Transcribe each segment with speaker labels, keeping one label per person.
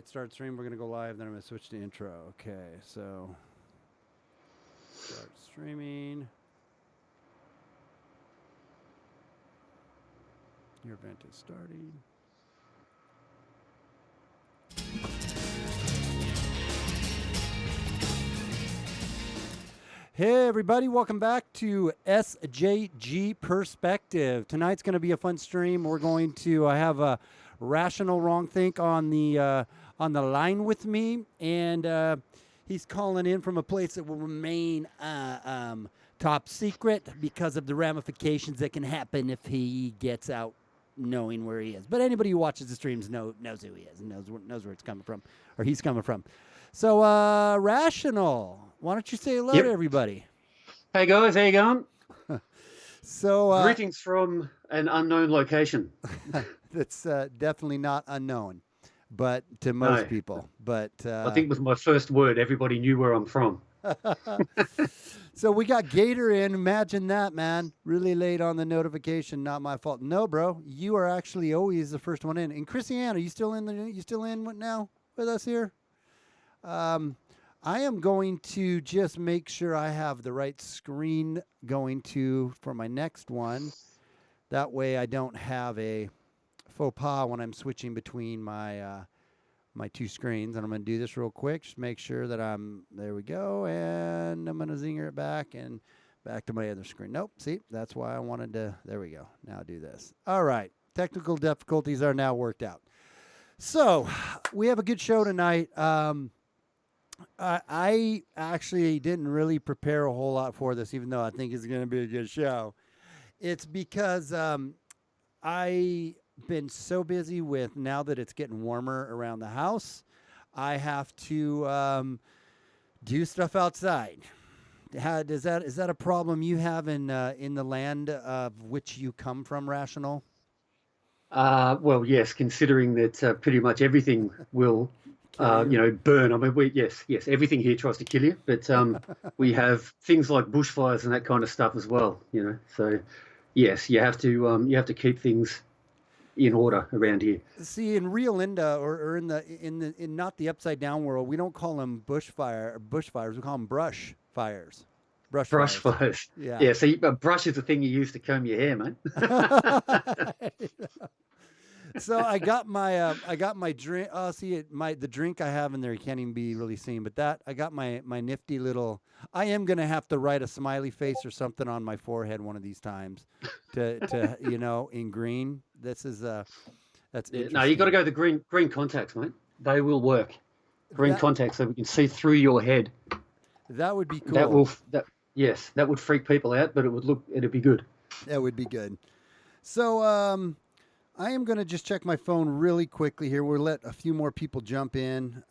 Speaker 1: hit start stream. We're going to go live. Then I'm going to switch to intro. Okay, so start streaming. Your event is starting. Hey everybody, welcome back to SJG Perspective. Tonight's going to be a fun stream. We're going to have a rational Wrongthink on the line with me, and he's calling in from a place that will remain top secret because of the ramifications that can happen if he gets out knowing where he is. But anybody who watches the streams knows who he is and knows where it's coming from, or he's coming from. So, Rational, why don't you say hello to everybody?
Speaker 2: Hey guys, how you going?
Speaker 1: So,
Speaker 2: greetings from an unknown location.
Speaker 1: That's definitely not unknown, but to most people. But
Speaker 2: I think it was my first word. Everybody knew where I'm from.
Speaker 1: So we got Gator in. Imagine that, man. Really late on the notification. Not my fault. No, bro. You are actually always the first one in. And Christiane, are you still in? You still in now with us here? I am going to just make sure I have the right screen going to for my next one. That way I don't have a faux pas when I'm switching between my my two screens. And I'm going to do this real quick. Just make sure that there we go. And I'm going to zinger it back and back to my other screen. Nope. See, that's why I wanted to. There we go. Now do this. All right. Technical difficulties are now worked out. So we have a good show tonight. I actually didn't really prepare a whole lot for this, even though I think it's going to be a good show. It's because I've been so busy with, now that it's getting warmer around the house, I have to do stuff outside. Is that a problem you have in the land of which you come from, Rational?
Speaker 2: Well, yes, considering that pretty much everything will burn. I mean, yes, everything here tries to kill you, but we have things like bushfires and that kind of stuff as well. So yes, you have to keep things in order around here.
Speaker 1: See, in Rio Linda or in not the upside down world, we don't call them bushfires. We call them brush fires. Brush
Speaker 2: fires.
Speaker 1: Yeah.
Speaker 2: Yeah. So a brush is the thing you use to comb your hair, mate.
Speaker 1: So I got my drink. Oh, see the drink I have in there, you can't even be really seen. But I got my nifty little. I am gonna have to write a smiley face or something on my forehead one of these times, to in green. This is that's interesting.
Speaker 2: No, you got to go the green contacts, mate. They will work. Green contacts, so we can see through your head.
Speaker 1: That would be cool.
Speaker 2: That would freak people out, but it'd be good.
Speaker 1: That would be good. So I am going to just check my phone really quickly here. We'll let a few more people jump in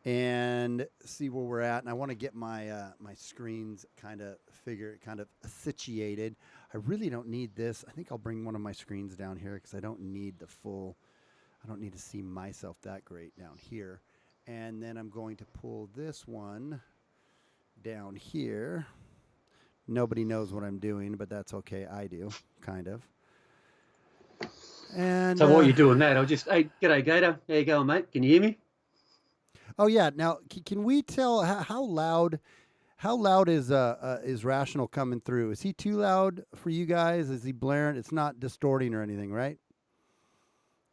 Speaker 1: and see where we're at. And I want to get my my screens kind of situated. I really don't need this. I think I'll bring one of my screens down here because I don't need I don't need to see myself that great down here. And then I'm going to pull this one down here. Nobody knows what I'm doing, but that's okay. I do, kind of. And
Speaker 2: so while you're doing that, hey, g'day Gator. How you going, mate? Can you hear me?
Speaker 1: Oh yeah. Now, can we tell how loud is Rational coming through? Is he too loud for you guys? Is he blaring? It's not distorting or anything, right?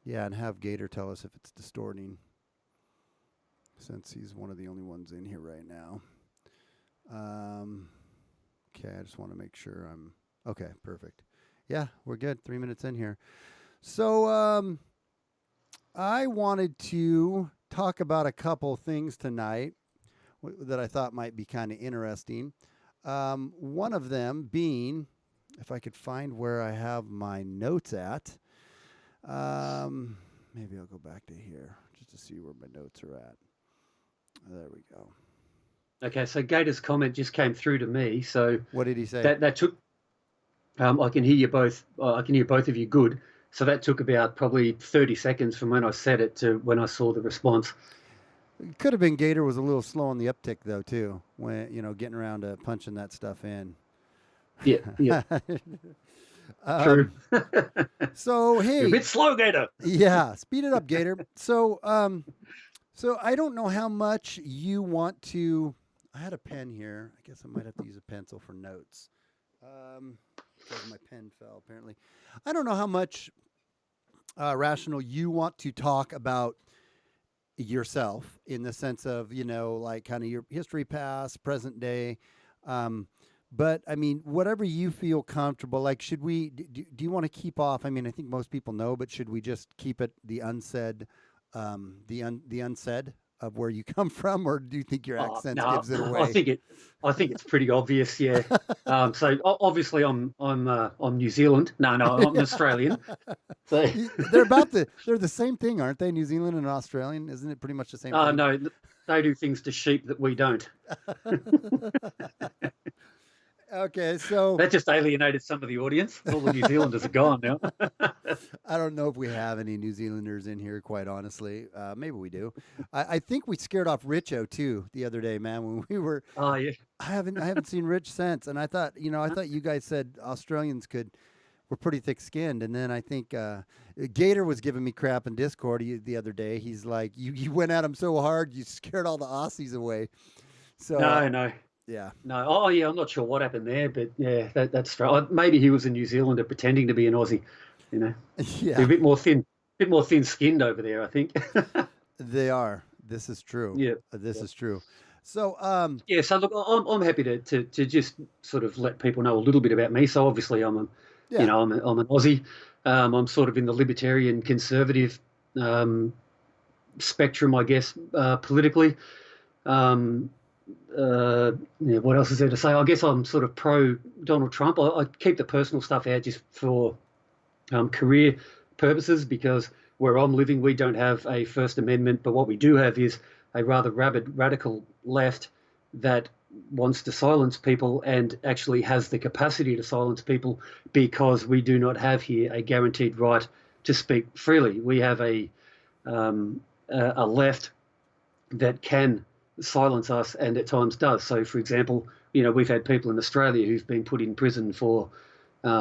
Speaker 1: Yeah, and have Gator tell us if it's distorting, since he's one of the only ones in here right now. Okay, I just want to make sure I'm okay. Perfect. Yeah, we're good. 3 minutes in here. So I wanted to talk about a couple things tonight that I thought might be kind of interesting. One of them being, if I could find where I have my notes at, maybe I'll go back to here just to see where my notes are at. There we go.
Speaker 2: Okay, so Gator's comment just came through to me. So
Speaker 1: what did he say?
Speaker 2: That took. I can hear you both. I can hear both of you good. So that took about probably 30 seconds from when I said it to when I saw the response.
Speaker 1: It could have been Gator was a little slow on the uptick though too, when getting around to punching that stuff in.
Speaker 2: Yeah. True.
Speaker 1: So
Speaker 2: You're a
Speaker 1: hey,
Speaker 2: bit slow, Gator.
Speaker 1: yeah, speed it up, Gator. So I don't know how much you want to. I had a pen here. I guess I might have to use a pencil for notes. Because my pen fell apparently. I don't know how much rational you want to talk about yourself in the sense of, like kind of your history, past, present day. Um, but I mean, whatever you feel comfortable, like, should we, do you want to keep off? I mean, I think most people know, but should we just keep it the unsaid, the unsaid of where you come from, or do you think your
Speaker 2: Oh,
Speaker 1: accent
Speaker 2: no,
Speaker 1: gives it
Speaker 2: I
Speaker 1: away?
Speaker 2: think it's pretty obvious. Yeah. So obviously I'm New Zealand. No, I'm Australian. So
Speaker 1: They're the same thing, aren't they? New Zealand and Australian, isn't it pretty much the same thing?
Speaker 2: no, they do things to sheep that we don't.
Speaker 1: Okay, so
Speaker 2: That just alienated some of the audience. All the New Zealanders are gone now.
Speaker 1: I don't know if we have any New Zealanders in here, quite honestly. Maybe we do. I think we scared off Richo too the other day, man. When we were,
Speaker 2: Oh yeah.
Speaker 1: I haven't seen Rich since, and I thought you guys said Australians were pretty thick skinned, and then I think Gator was giving me crap in Discord the other day. He's like, you went at him so hard, you scared all the Aussies away. So
Speaker 2: No.
Speaker 1: yeah,
Speaker 2: No. Oh yeah, I'm not sure what happened there, but yeah, that's right. Maybe he was a New Zealander pretending to be an Aussie. You know, they're
Speaker 1: yeah,
Speaker 2: a bit more thin-skinned over there, I think.
Speaker 1: they are. This is true.
Speaker 2: Yeah.
Speaker 1: This
Speaker 2: Yeah.
Speaker 1: is true. So
Speaker 2: Yeah, so look, I'm happy to just sort of let people know a little bit about me. So obviously,
Speaker 1: yeah,
Speaker 2: I'm an Aussie. I'm sort of in the libertarian conservative um, spectrum, I guess, politically. Um, yeah, what else is there to say? I guess I'm sort of pro Donald Trump. I keep the personal stuff out just for career purposes, because where I'm living, we don't have a First Amendment, but what we do have is a rather rabid radical left that wants to silence people and actually has the capacity to silence people, because we do not have here a guaranteed right to speak freely. We have um, a left that can silence us and at times does. So, for example, we've had people in Australia who've been put in prison for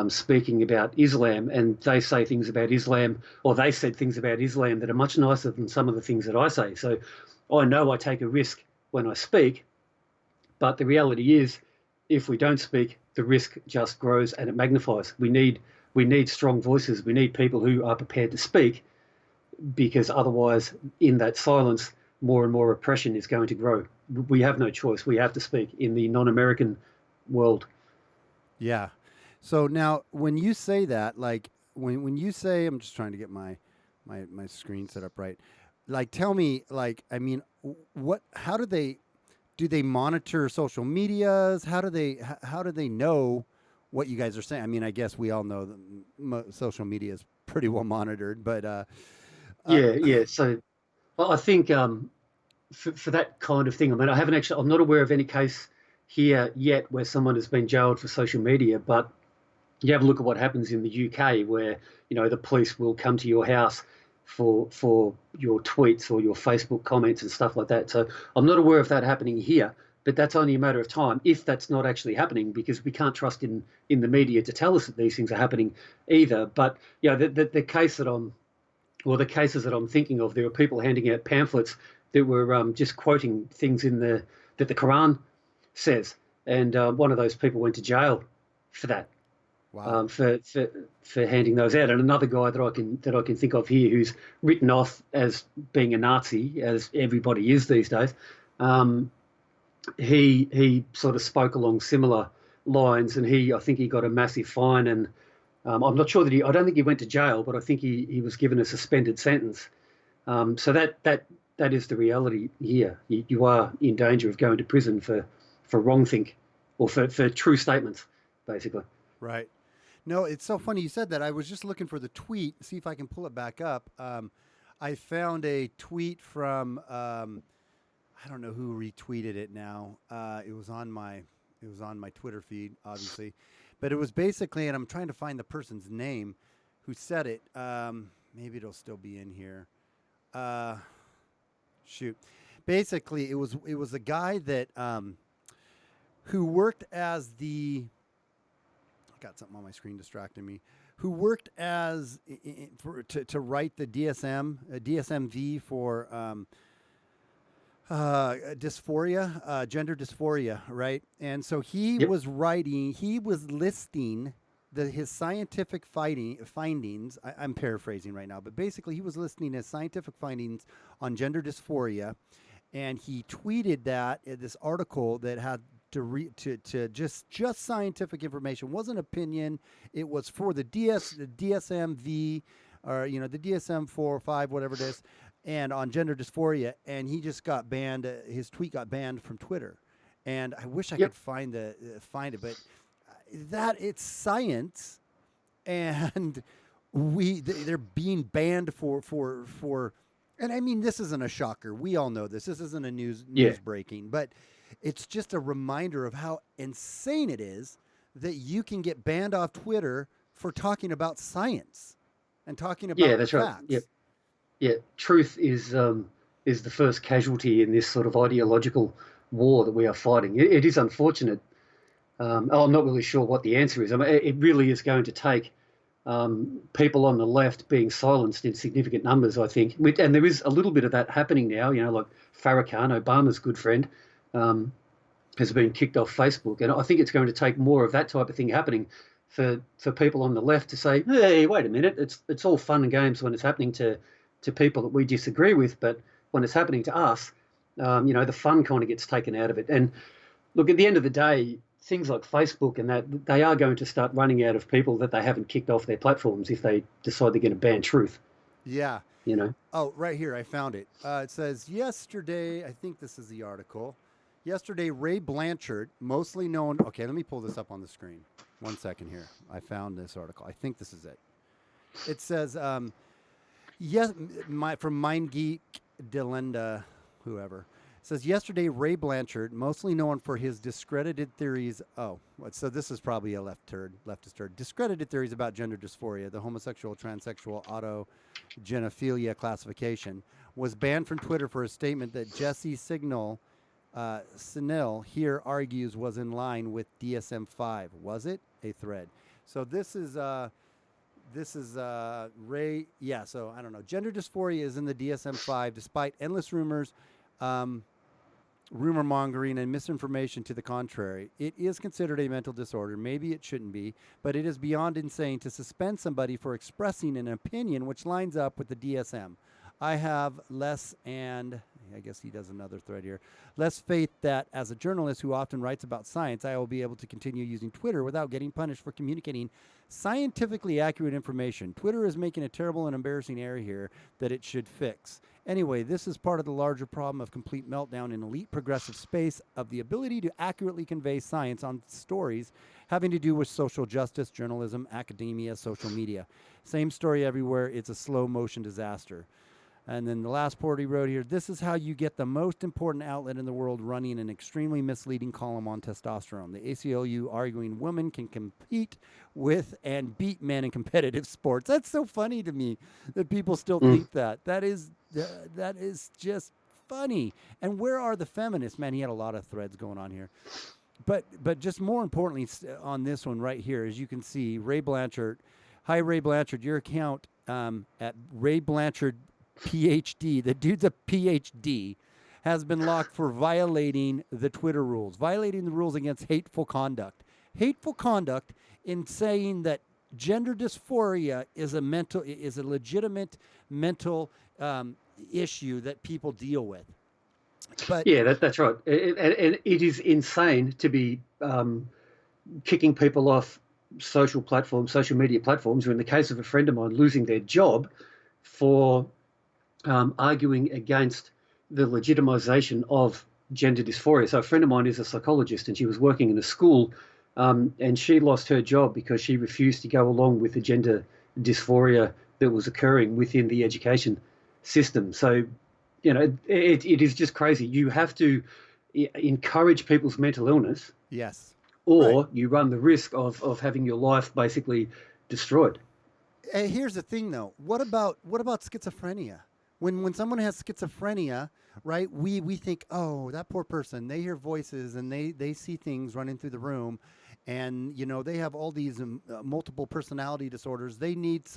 Speaker 2: speaking about Islam, and they say things about Islam, or they said things about Islam that are much nicer than some of the things that I say. So I know I take a risk when I speak, but the reality is, if we don't speak, the risk just grows and it magnifies. We need strong voices. We need people who are prepared to speak, because otherwise, in that silence, more and more oppression is going to grow. We have no choice. We have to speak in the non-American world.
Speaker 1: yeah. So now, when you say that, like when you say, I'm just trying to get my screen set up right. Like, tell me, like, I mean, what? How do they monitor social medias? How do they know what you guys are saying? I mean, I guess we all know that social media is pretty well monitored, but uh,
Speaker 2: Yeah. So I think for that kind of thing, I mean, I'm not aware of any case here yet where someone has been jailed for social media, but you have a look at what happens in the UK, where the police will come to your house for your tweets or your Facebook comments and stuff like that. So I'm not aware of that happening here, but that's only a matter of time if that's not actually happening, because we can't trust in the media to tell us that these things are happening either. But the case that I'm or the cases that I'm thinking of, there were people handing out pamphlets that were just quoting things that the Quran says, and one of those people went to jail for that,
Speaker 1: wow,
Speaker 2: for handing those out. And another guy that I can think of here, who's written off as being a Nazi, as everybody is these days. Um, he sort of spoke along similar lines, and I think he got a massive fine, and I'm not sure that I don't think he went to jail, but I think he was given a suspended sentence. So that is the reality here. You are in danger of going to prison for wrongthink, or for true statements, basically.
Speaker 1: right. No, it's so funny you said that. I was just looking for the tweet, see if I can pull it back up. I found a tweet from I don't know who retweeted it now. It was on my Twitter feed, obviously, but it was basically, and I'm trying to find the person's name who said it. Maybe it'll still be in here. Uh, Shoot. Basically, it was a guy that who worked as the got something on my screen distracting me, who worked as to write the DSMV for dysphoria, gender dysphoria, right? And so he
Speaker 2: Yep.
Speaker 1: was listing his scientific findings. I'm paraphrasing right now, but basically he was listing his scientific findings on gender dysphoria, and he tweeted that this article that had to just scientific information, wasn't opinion. It was for the DSMV, or the DSM-4 or 5, whatever it is, and on gender dysphoria, and he just got banned. His tweet got banned from Twitter, and I wish I
Speaker 2: Yep.
Speaker 1: could find it, but that it's science, and they're being banned for. And I mean, this isn't a shocker. We all know this. This isn't a news breaking, but it's just a reminder of how insane it is that you can get banned off Twitter for talking about science and talking about
Speaker 2: That's
Speaker 1: facts.
Speaker 2: right. Yep. Yeah, truth is the first casualty in this sort of ideological war that we are fighting. It is unfortunate. I'm not really sure what the answer is. I mean, it really is going to take people on the left being silenced in significant numbers, I think. And there is a little bit of that happening now. Like Farrakhan, Obama's good friend, has been kicked off Facebook. And I think it's going to take more of that type of thing happening for people on the left to say, hey, wait a minute, it's all fun and games when it's happening to people that we disagree with, but when it's happening to us, the fun kind of gets taken out of it. And look, at the end of the day, things like Facebook and that, they are going to start running out of people that they haven't kicked off their platforms if they decide they're going to ban truth.
Speaker 1: Yeah.
Speaker 2: Oh,
Speaker 1: right here, I found it. It says, yesterday, I think this is the article. Yesterday, Ray Blanchard, mostly known... Okay, let me pull this up on the screen. 1 second here. I found this article. I think this is it. It says... Yes, from MindGeek, Delenda, whoever, says yesterday Ray Blanchard, mostly known for his discredited theories. So this is probably a leftist turd. Discredited theories about gender dysphoria, the homosexual, transsexual, autogenophilia classification, was banned from Twitter for a statement that Jesse Sinel here argues was in line with DSM-5. Was it? A thread. So this is Ray. Yeah, so I don't know. Gender dysphoria is in the DSM-5 despite endless rumors, rumor mongering, and misinformation to the contrary. It is considered a mental disorder. Maybe it shouldn't be, but it is beyond insane to suspend somebody for expressing an opinion which lines up with the DSM. I have less, and I guess he does another thread here, less faith that as a journalist who often writes about science, I will be able to continue using Twitter without getting punished for communicating scientifically accurate information. Twitter is making a terrible and embarrassing error here that it should fix. Anyway, this is part of the larger problem of complete meltdown in elite progressive space of the ability to accurately convey science on stories having to do with social justice, journalism, academia, social media. Same story everywhere. It's a slow motion disaster. And then the last part he wrote here, this is how you get the most important outlet in the world running an extremely misleading column on testosterone. The ACLU arguing women can compete with and beat men in competitive sports. That's so funny to me that people still think that. That is just funny. And where are the feminists? Man, he had a lot of threads going on here. But just more importantly on this one right here, as you can see, Ray Blanchard. Hi, Ray Blanchard. Your account at Ray Blanchard PhD, the dude's a PhD, has been locked for violating the Twitter rules, violating the rules against hateful conduct. Hateful conduct in saying that gender dysphoria is a legitimate mental issue that people deal with. But
Speaker 2: yeah, that's right. And it is insane to be kicking people off social media platforms, or in the case of a friend of mine, losing their job for arguing against the legitimization of gender dysphoria. So a friend of mine is a psychologist, and she was working in a school, and she lost her job because she refused to go along with the gender dysphoria that was occurring within the education system. So, it is just crazy. You have to encourage people's mental illness.
Speaker 1: Yes.
Speaker 2: Or you run the risk of having your life basically destroyed.
Speaker 1: And here's the thing, though. What about schizophrenia? When someone has schizophrenia, right, we think, oh, that poor person, they hear voices and they see things running through the room, and they have all these multiple personality disorders. They need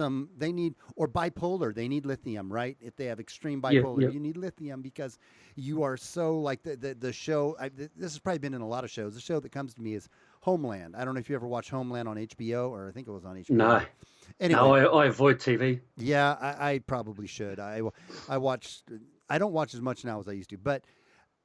Speaker 1: or bipolar. They need lithium, right? If they have extreme
Speaker 2: Yeah,
Speaker 1: bipolar,
Speaker 2: yeah.
Speaker 1: you need lithium because you are so like the show. This has probably been in a lot of shows. The show that comes to me is Homeland. I don't know if you ever watched Homeland on HBO, or I think it was on HBO.
Speaker 2: No,
Speaker 1: Anyway,
Speaker 2: no, I avoid TV.
Speaker 1: yeah, I probably should. I watched. I don't watch as much now as I used to, but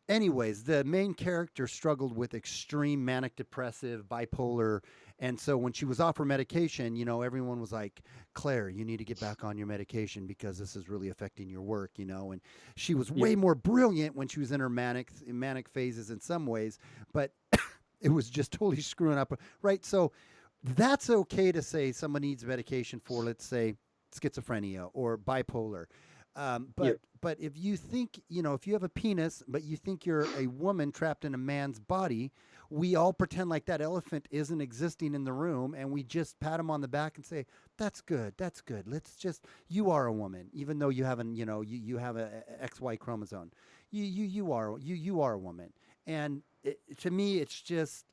Speaker 1: anyways, the main character struggled with extreme manic depressive, bipolar. And so when she was off her medication, everyone was like, Claire, you need to get back on your medication because this is really affecting your work, and she was
Speaker 2: Yeah,
Speaker 1: way more brilliant when she was in her manic phases in some ways, but it was just totally screwing up. Right. So that's okay to say someone needs medication for, let's say, schizophrenia or bipolar.
Speaker 2: yeah,
Speaker 1: But if you think, if you have a penis, but you think you're a woman trapped in a man's body, we all pretend like that elephant isn't existing in the room, and we just pat him on the back and say, "That's good, that's good. You are a woman, even though you haven't, you have a XY chromosome. You are a woman." And to me, it's just.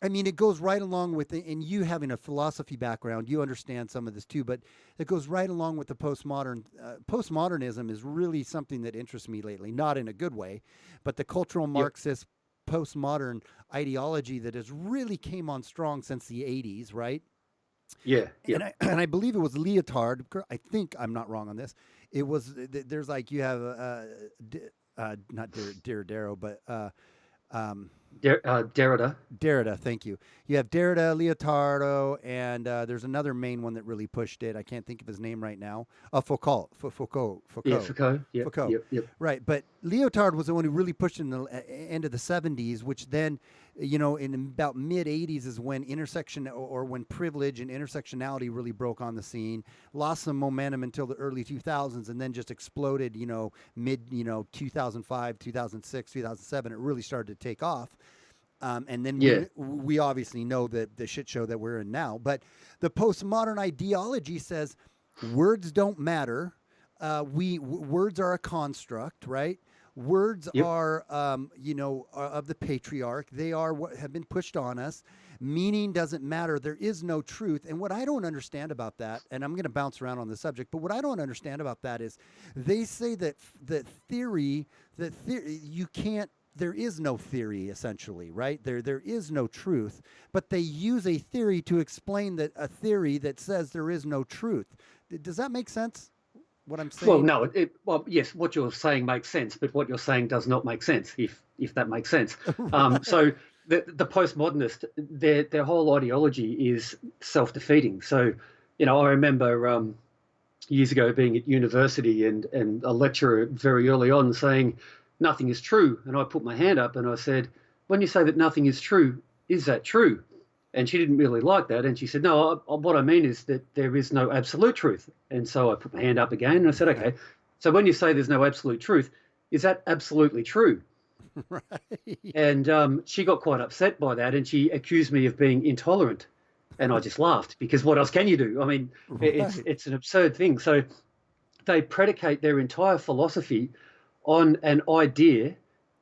Speaker 1: I mean, it goes right along with and you having a philosophy background, you understand some of this too, but it goes right along with the postmodern. Postmodernism is really something that interests me lately, not in a good way, but the cultural
Speaker 2: yeah,
Speaker 1: Marxist postmodern ideology that has really came on strong since the 80s, right?
Speaker 2: yeah, yeah.
Speaker 1: And I believe it was Leotard. I think I'm not wrong on this. It was, there's like, you have, not Derrida, but, um,
Speaker 2: Derrida.
Speaker 1: Derrida, thank you. You have Derrida, Leotardo, and there's another main one that really pushed it. I can't think of his name right now. Foucault.
Speaker 2: Yeah, Foucault. Yep,
Speaker 1: Foucault.
Speaker 2: yep, yep.
Speaker 1: Right, but Leotard was the one who really pushed in the end of the 70s, which then, in about mid 80s is when intersection or when privilege and intersectionality really broke on the scene, lost some momentum until the early 2000s, and then just exploded, mid, 2005, 2006, 2007. It really started to take off. And then
Speaker 2: Yeah,
Speaker 1: we obviously know that the shit show that we're in now. But the postmodern ideology says words don't matter. Words are a construct, right? Words
Speaker 2: yep.
Speaker 1: are, of the patriarch. They are what have been pushed on us. Meaning doesn't matter. There is no truth. And what I don't understand about that, and I'm going to bounce around on the subject, but what I don't understand about that is they say that you can't. There is no theory, essentially, right? There is no truth, but they use a theory to explain a theory that says there is no truth. Does that make sense? What I'm
Speaker 2: Well,
Speaker 1: saying?
Speaker 2: no, well, yes, what you're saying makes sense, but what you're saying does not make sense, if that makes sense.
Speaker 1: Right.
Speaker 2: So the postmodernist, their whole ideology is self-defeating. So, I remember years ago being at university and a lecturer very early on saying nothing is true, and I put my hand up and I said, when you say that nothing is true, is that true? And she didn't really like that. And she said, no, what I mean is that there is no absolute truth. And so I put my hand up again and I said, okay, so when you say there's no absolute truth, is that absolutely true?
Speaker 1: Right.
Speaker 2: And she got quite upset by that and she accused me of being intolerant. And I just laughed because what else can you do? I mean,
Speaker 1: Right.
Speaker 2: it's an absurd thing. So they predicate their entire philosophy on an idea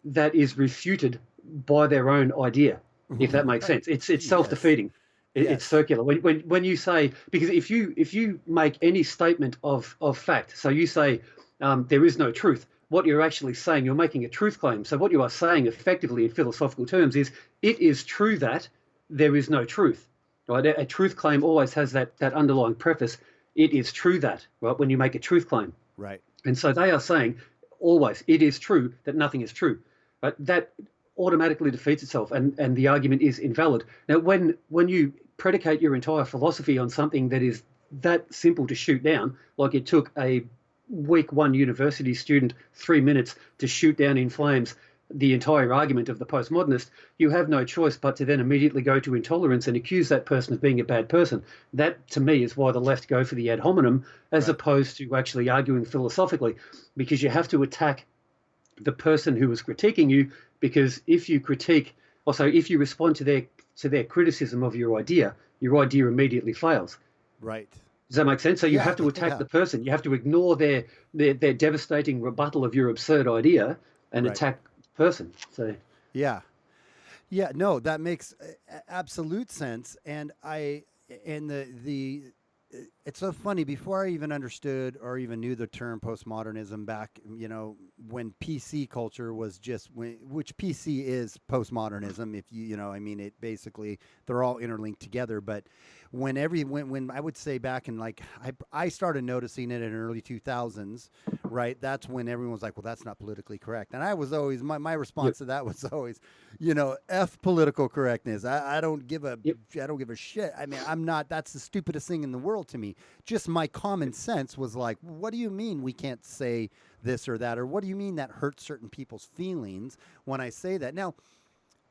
Speaker 2: that is refuted by their own idea, if that makes
Speaker 1: Right.
Speaker 2: sense. It's
Speaker 1: Yes.
Speaker 2: self-defeating. It's
Speaker 1: Yes.
Speaker 2: circular. When you say, because if you make any statement of fact, so you say there is no truth, what you're actually saying, you're making a truth claim. So what you are saying effectively in philosophical terms is it is true that there is no truth. Right? A truth claim always has that underlying preface. It is true that, right? When you make a truth claim.
Speaker 1: Right.
Speaker 2: And so they are saying always it is true that nothing is true. But that automatically defeats itself and the argument is invalid. Now, when you predicate your entire philosophy on something that is that simple to shoot down, like it took a week one university student 3 minutes to shoot down in flames the entire argument of the postmodernist, you have no choice but to then immediately go to intolerance and accuse that person of being a bad person. That, to me, is why the left go for the ad hominem as
Speaker 1: Right.
Speaker 2: opposed to actually arguing philosophically, because you have to attack the person who is critiquing you, because if you critique, also if you respond to their criticism of your idea immediately fails.
Speaker 1: Right.
Speaker 2: Does that make sense? So you
Speaker 1: Yeah.
Speaker 2: have to attack
Speaker 1: Yeah.
Speaker 2: the person. You have to ignore their devastating rebuttal of your absurd idea and
Speaker 1: Right.
Speaker 2: attack the person. So
Speaker 1: Yeah. Yeah, no, that makes absolute sense. And the it's so funny. Before I even understood or even knew the term postmodernism, back, when PC culture was just, which PC is postmodernism. If I mean, it basically, they're all interlinked together. But when I would say back in, like, I started noticing it in early 2000s, right? That's when everyone was like, well, that's not politically correct. And I was always, my
Speaker 2: Yep.
Speaker 1: response to that was always, F political correctness. I don't give a,
Speaker 2: Yep.
Speaker 1: I don't give a shit. I mean, I'm not, that's the stupidest thing in the world to me. Just my common sense was like, what do you mean we can't say this or that? Or what do you mean that hurts certain people's feelings when I say that? Now,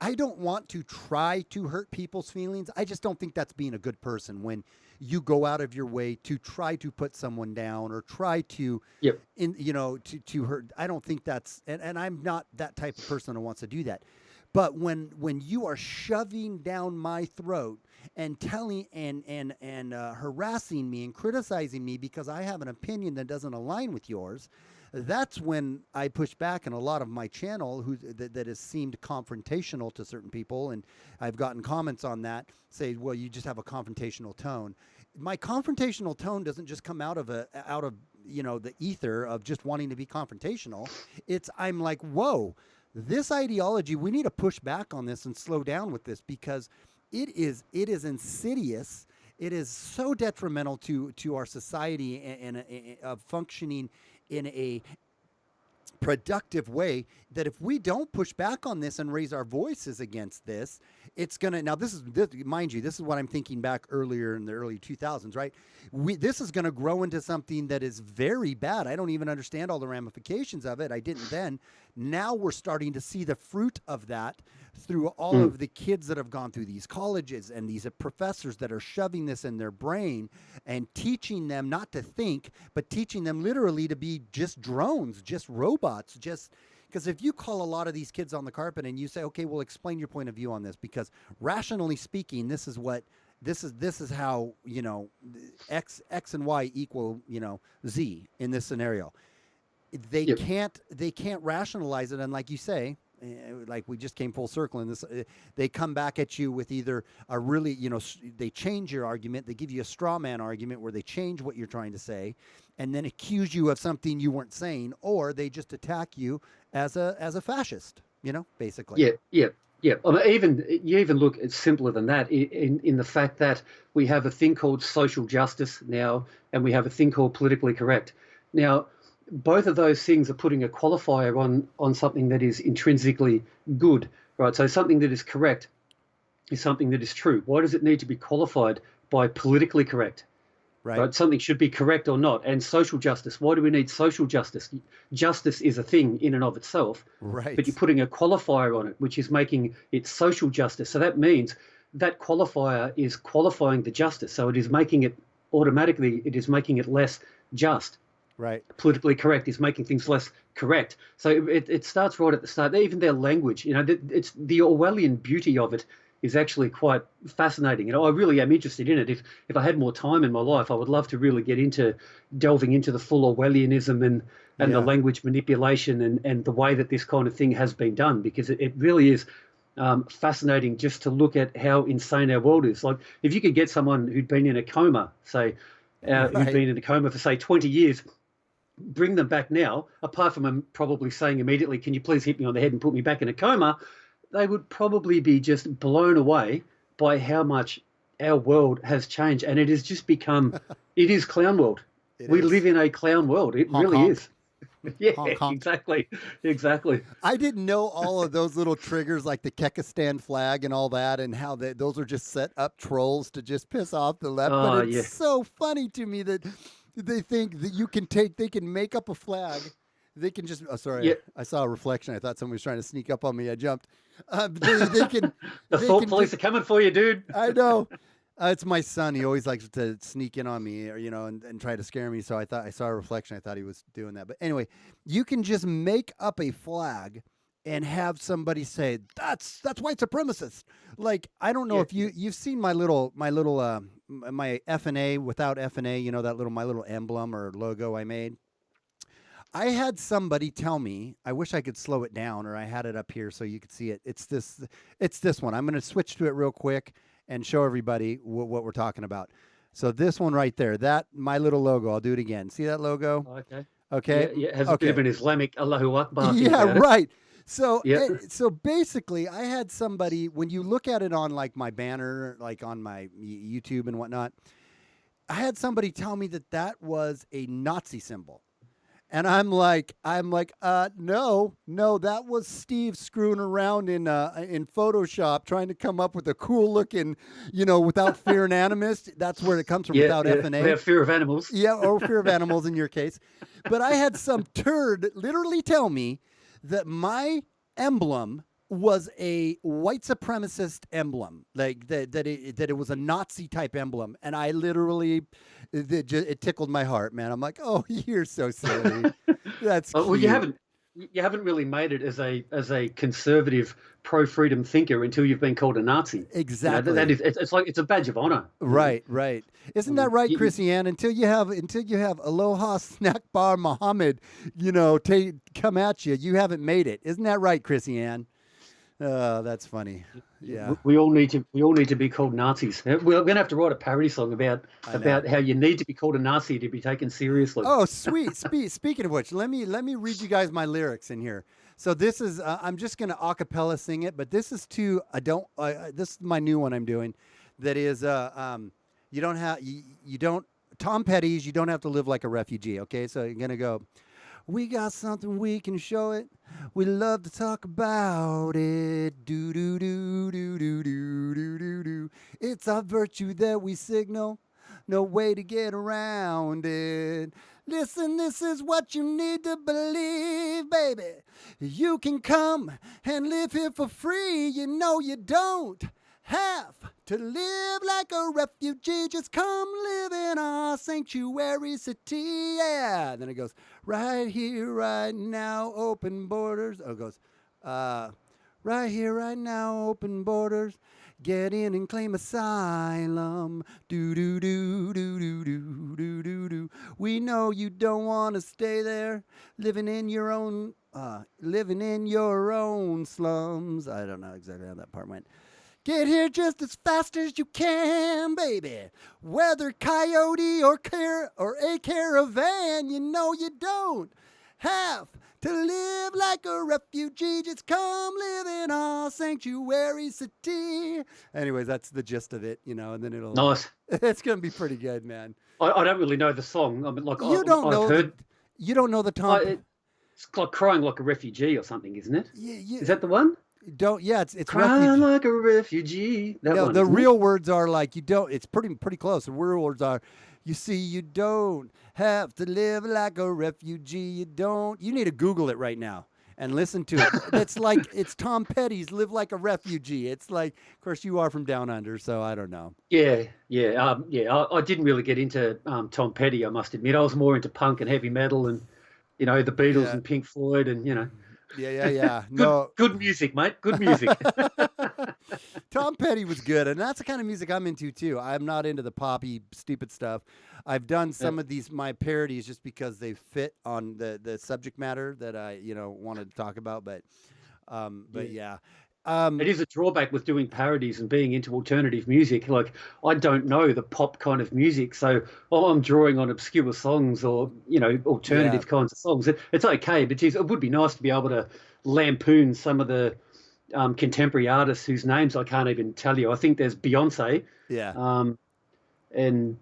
Speaker 1: I don't want to try to hurt people's feelings. I just don't think that's being a good person when you go out of your way to try to put someone down or try to,
Speaker 2: Yep.
Speaker 1: to hurt. I don't think that's, and I'm not that type of person who wants to do that. But when you are shoving down my throat and telling and harassing me and criticizing me because I have an opinion that doesn't align with yours, that's when I push back. And a lot of my channel that has seemed confrontational to certain people, and I've gotten comments on that, say, well, you just have a confrontational tone. My confrontational tone doesn't just come out of the ether of just wanting to be confrontational. I'm like, whoa, this ideology, we need to push back on this and slow down with this, because it is insidious. It is so detrimental to our society and of functioning in a productive way, that if we don't push back on this and raise our voices against this, it's gonna, now this, mind you, this is what I'm thinking back earlier in the early 2000s, right? This is gonna grow into something that is very bad. I don't even understand all the ramifications of it. I didn't then. Now we're starting to see the fruit of that through all of the kids that have gone through these colleges and these professors that are shoving this in their brain and teaching them not to think, but teaching them literally to be just drones, just robots, just because if you call a lot of these kids on the carpet and you say, okay, well, explain your point of view on this, because rationally speaking, this is how, X and Y equal, Z in this scenario. They
Speaker 2: Yep.
Speaker 1: can't rationalize it. And like you say, like we just came full circle in this, they come back at you with either a really, they change your argument, they give you a straw man argument where they change what you're trying to say and then accuse you of something you weren't saying, or they just attack you as a fascist, basically.
Speaker 2: Yeah, yeah, yeah. I mean, you even look, it's simpler than that in the fact that we have a thing called social justice now, and we have a thing called politically correct. Now, both of those things are putting a qualifier on something that is intrinsically good, right? So something that is correct is something that is true. Why does it need to be qualified by politically correct?
Speaker 1: Right.
Speaker 2: Right? Something should be correct or not. And social justice. Why do we need social justice? Justice is a thing in and of itself,
Speaker 1: Right.
Speaker 2: but you're putting a qualifier on it, which is making it social justice. So that means that qualifier is qualifying the justice. So it is making it automatically, it is making it less just.
Speaker 1: Right.
Speaker 2: Politically correct is making things less correct. So it starts right at the start. Even their language, it's the Orwellian beauty of it is actually quite fascinating. I really am interested in it. If I had more time in my life, I would love to really get into delving into the full Orwellianism and the
Speaker 1: Yeah.
Speaker 2: language manipulation and the way that this kind of thing has been done, because it really is fascinating just to look at how insane our world is. Like, if you could get someone who'd been in a coma, say, who'd
Speaker 1: Right.
Speaker 2: been in a coma for, say, 20 years, bring them back now, apart from them probably saying immediately, can you please hit me on the head and put me back in a coma, they would probably be just blown away by how much our world has changed. And it has just become, it is clown world.
Speaker 1: It
Speaker 2: We
Speaker 1: is.
Speaker 2: live in a clown world. It
Speaker 1: Honk
Speaker 2: really
Speaker 1: honk.
Speaker 2: is. Yeah,
Speaker 1: Honk honk.
Speaker 2: exactly. Exactly.
Speaker 1: I didn't know all of those little triggers like the Kekistan flag and all that, and how those are just set up trolls to just piss off the left. But
Speaker 2: Oh,
Speaker 1: it's
Speaker 2: yeah.
Speaker 1: so funny to me that they think that they can make up a flag. They can just, oh, sorry,
Speaker 2: Yeah.
Speaker 1: I saw a reflection. I thought somebody was trying to sneak up on me. I jumped. They can,
Speaker 2: The
Speaker 1: they
Speaker 2: thought
Speaker 1: can
Speaker 2: police
Speaker 1: just,
Speaker 2: are coming for you, dude.
Speaker 1: I know. It's my son. He always likes to sneak in on me, or and try to scare me. So I saw a reflection. I thought he was doing that. But anyway, you can just make up a flag and have somebody say that's white supremacist. Like, I don't know
Speaker 2: Yeah.
Speaker 1: if you've seen my FNA without FNA. That my little emblem or logo I made. I had somebody tell me, I wish I could slow it down, or I had it up here so you could see it. It's this one. I'm going to switch to it real quick and show everybody what we're talking about. So this one right there, that my little logo, I'll do it again. See that logo?
Speaker 2: Okay.
Speaker 1: Okay.
Speaker 2: Yeah, it has a bit of
Speaker 1: Okay.
Speaker 2: an Islamic Allahu Akbar thing
Speaker 1: Yeah,
Speaker 2: about it.
Speaker 1: right. So
Speaker 2: Yeah.
Speaker 1: so basically, I had somebody, when you look at it on like my banner, like on my YouTube and whatnot, I had somebody tell me that that was a Nazi symbol. And no, that was Steve screwing around in Photoshop trying to come up with a cool looking, without fear and animus. That's where it comes from,
Speaker 2: Yeah,
Speaker 1: without F and A.
Speaker 2: without fear of animals.
Speaker 1: Yeah, or fear of animals in your case. But I had some turd literally tell me that my emblem was a white supremacist emblem, like that it was a Nazi type emblem, and I literally it tickled my heart, man. I'm like, oh, you're so silly. That's cute.
Speaker 2: Well, you haven't really made it as a conservative pro freedom thinker until you've been called a Nazi.
Speaker 1: Exactly.
Speaker 2: That is, it's like it's a badge of honor.
Speaker 1: Right, right. Isn't that right,
Speaker 2: You-
Speaker 1: Chrissy Ann? Until you have Aloha Snack Bar Muhammad, come at you, you haven't made it. Isn't that right, Chrissy Ann? Oh, that's funny. Yeah.
Speaker 2: We all need to be called Nazis. We're going to have to write a parody song about how you need to be called a Nazi to be taken seriously.
Speaker 1: Oh, sweet. Speaking of which, let me read you guys my lyrics in here. So this is I'm just going to a cappella sing it, but this is this is my new one I'm doing. That is you don't Tom Petty's, you don't have to live like a refugee. Okay, so you're going to go. We got something we can show it. We love to talk about it. Do do do do do do do do do. It's our virtue that we signal. No way to get around it. Listen, this is what you need to believe, baby. You can come and live here for free. You know you don't have to live like a refugee. Just come live in our sanctuary city. Yeah. Then it goes, right here, right now, open borders. Oh, it goes, right here, right now, open borders. Get in and claim asylum. Do do do do do do do do do. We know you don't want to stay there, living in your own slums. I don't know exactly how that part went. Get here just as fast as you can, baby. Whether coyote or a caravan, you know you don't have to live like a refugee. Just come live in our sanctuary city. Anyways, that's the gist of it, and then it'll.
Speaker 2: Nice.
Speaker 1: It's gonna be pretty good, man.
Speaker 2: I don't really know the song. I mean, like
Speaker 1: You don't know the Tom.
Speaker 2: It's like crying like a refugee or something, isn't it?
Speaker 1: Yeah.
Speaker 2: Is that the one?
Speaker 1: It's
Speaker 2: Crying like a refugee. That
Speaker 1: no,
Speaker 2: one,
Speaker 1: the
Speaker 2: isn't it?
Speaker 1: real words are like you don't. It's pretty close. The real words are, you see, you don't have to live like a refugee. You don't. You need to Google it right now and listen to it. It's Tom Petty's "Live Like a Refugee." It's like, of course, you are from down under, so I don't know.
Speaker 2: Yeah. I didn't really get into Tom Petty. I must admit, I was more into punk and heavy metal, and the Beatles and Pink Floyd, and
Speaker 1: Yeah. No,
Speaker 2: good music, mate. Good music.
Speaker 1: Tom Petty was good, and that's the kind of music I'm into too. I'm not into the poppy, stupid stuff. I've done some of my parodies just because they fit on the subject matter that I wanted to talk about. But yeah.
Speaker 2: It is a drawback with doing parodies and being into alternative music. Like, I don't know the pop kind of music, so I'm drawing on obscure songs or alternative kinds of songs. It's okay, but geez, it would be nice to be able to lampoon some of the contemporary artists whose names I can't even tell you. I think there's Beyonce, and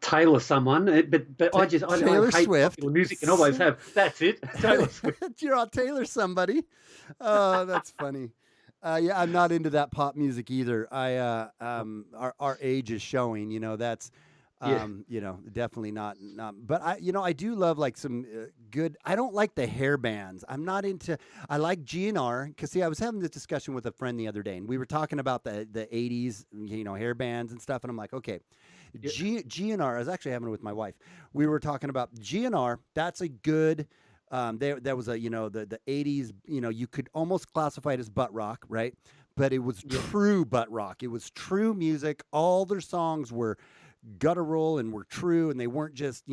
Speaker 2: Taylor someone, but I
Speaker 1: Taylor
Speaker 2: hate
Speaker 1: Swift.
Speaker 2: popular music and always have. That's it. Taylor Swift.
Speaker 1: You're on Taylor somebody. Oh, that's funny. Yeah, I'm not into that pop music either. Our age is showing. That's definitely not. But I do love like some good. I don't like the hair bands. I'm not into. I like GNR because I was having this discussion with a friend the other day, and we were talking about the '80s, hair bands and stuff, and I'm like, okay. GNR, I was actually having it with my wife. We were talking about GNR. That's a good. There was the 80s. You could almost classify it as butt rock, right? But it was true butt rock. It was true music. All their songs were guttural and were true, and they weren't just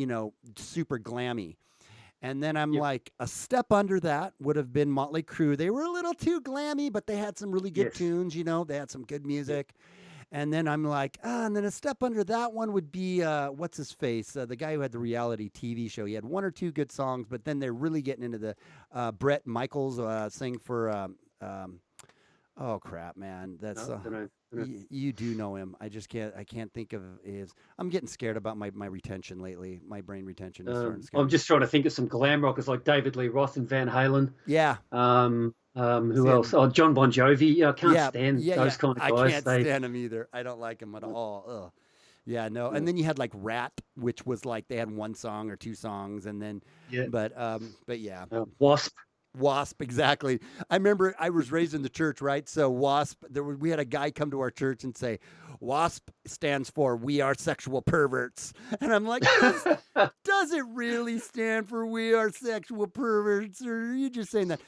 Speaker 1: super glammy. And then I'm
Speaker 2: Yep.
Speaker 1: like, a step under that would have been Motley Crue. They were a little too glammy, but they had some really good
Speaker 2: Yes.
Speaker 1: tunes, they had some good
Speaker 2: Yep.
Speaker 1: music. And then I'm like, and then a step under that one would be what's his face, the guy who had the reality TV show. He had one or two good songs, but then they're really getting into the Brett Michaels sing for. Oh crap, man! That's
Speaker 2: No, don't know.
Speaker 1: you do know him. I just can't. I can't think of his. I'm getting scared about my retention lately. My brain retention is starting to scare
Speaker 2: I'm
Speaker 1: me.
Speaker 2: just trying to think of some glam rockers like David Lee Roth and Van Halen.
Speaker 1: Yeah.
Speaker 2: Who else? Oh, John Bon Jovi. Yeah, I can't stand those kind of
Speaker 1: I
Speaker 2: guys.
Speaker 1: can't stand him either. I don't like him at all. Ugh. Yeah, no. And then you had like Rat, which was like they had one song or two songs, and then
Speaker 2: Yeah.
Speaker 1: but yeah.
Speaker 2: Wasp.
Speaker 1: Wasp, exactly. I remember I was raised in the church, right? So Wasp, we had a guy come to our church and say, WASP stands for We Are Sexual Perverts. And I'm like, does it really stand for We Are Sexual Perverts? Or are you just saying that?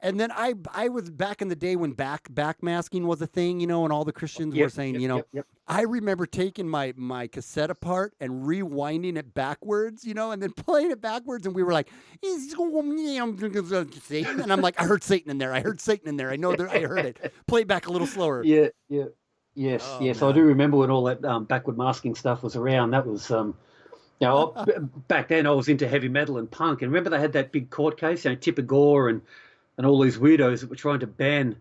Speaker 1: And then I was back in the day when backmasking was a thing, and all the Christians were saying,
Speaker 2: Yep.
Speaker 1: I remember taking my cassette apart and rewinding it backwards, and then playing it backwards. And we were like, Satan. And I'm like, I heard Satan in there. I heard Satan in there. I know that I heard it. Play it back a little slower.
Speaker 2: Yes.
Speaker 1: Oh,
Speaker 2: Yes.
Speaker 1: man.
Speaker 2: I do remember when all that backward masking stuff was around. That was, back then I was into heavy metal and punk. And remember they had that big court case, Tipper Gore and all these weirdos that were trying to ban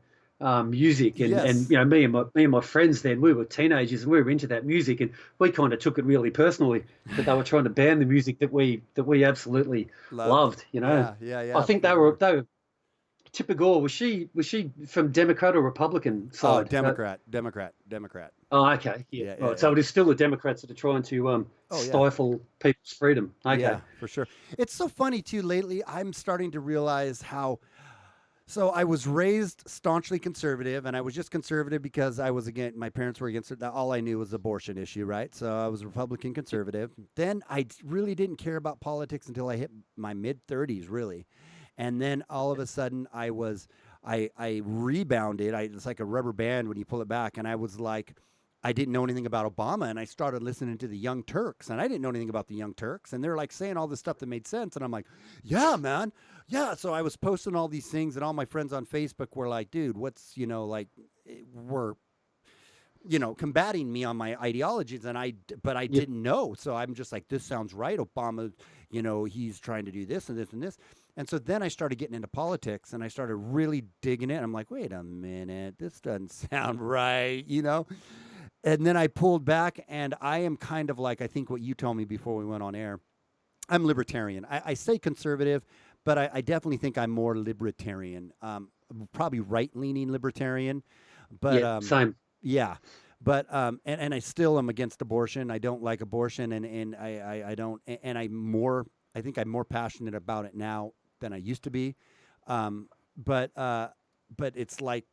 Speaker 2: music, and
Speaker 1: Yes.
Speaker 2: and me and my friends then, we were teenagers and we were into that music, and we kind of took it really personally that they were trying to ban the music that we absolutely loved.
Speaker 1: Yeah.
Speaker 2: I think they were Tipper Gore, was she from Democrat or Republican side?
Speaker 1: Oh, Democrat.
Speaker 2: Oh, okay, yeah.
Speaker 1: Yeah,
Speaker 2: Right. So it is still the Democrats that are trying to stifle people's freedom. Okay.
Speaker 1: Yeah, for sure. It's so funny too. Lately, I'm starting to realize how. So I was raised staunchly conservative, and I was just conservative because my parents were against it. All I knew was the abortion issue, right? So I was Republican conservative. Then I really didn't care about politics until I hit my mid-30s, really. And then all of a sudden I rebounded. It's like a rubber band when you pull it back. And I was like, I didn't know anything about Obama, and I started listening to the Young Turks, and I didn't know anything about the Young Turks, and they're like saying all this stuff that made sense, and I'm like, yeah, man, yeah. So I was posting all these things, and all my friends on Facebook were like, dude, what's were combating me on my ideologies, but I didn't know, so I'm just like, this sounds right. Obama, he's trying to do this and this and this. And so then I started getting into politics, and I started really digging it. I'm like, wait a minute, this doesn't sound right, And then I pulled back, and I am kind of like, I think what you told me before we went on air, I'm libertarian. I say conservative, but I definitely think I'm more libertarian, probably right-leaning libertarian. But
Speaker 2: same.
Speaker 1: Yeah, but and I still am against abortion. I don't like abortion, and I don't, and I think I'm more passionate about it now than I used to be. But it's like.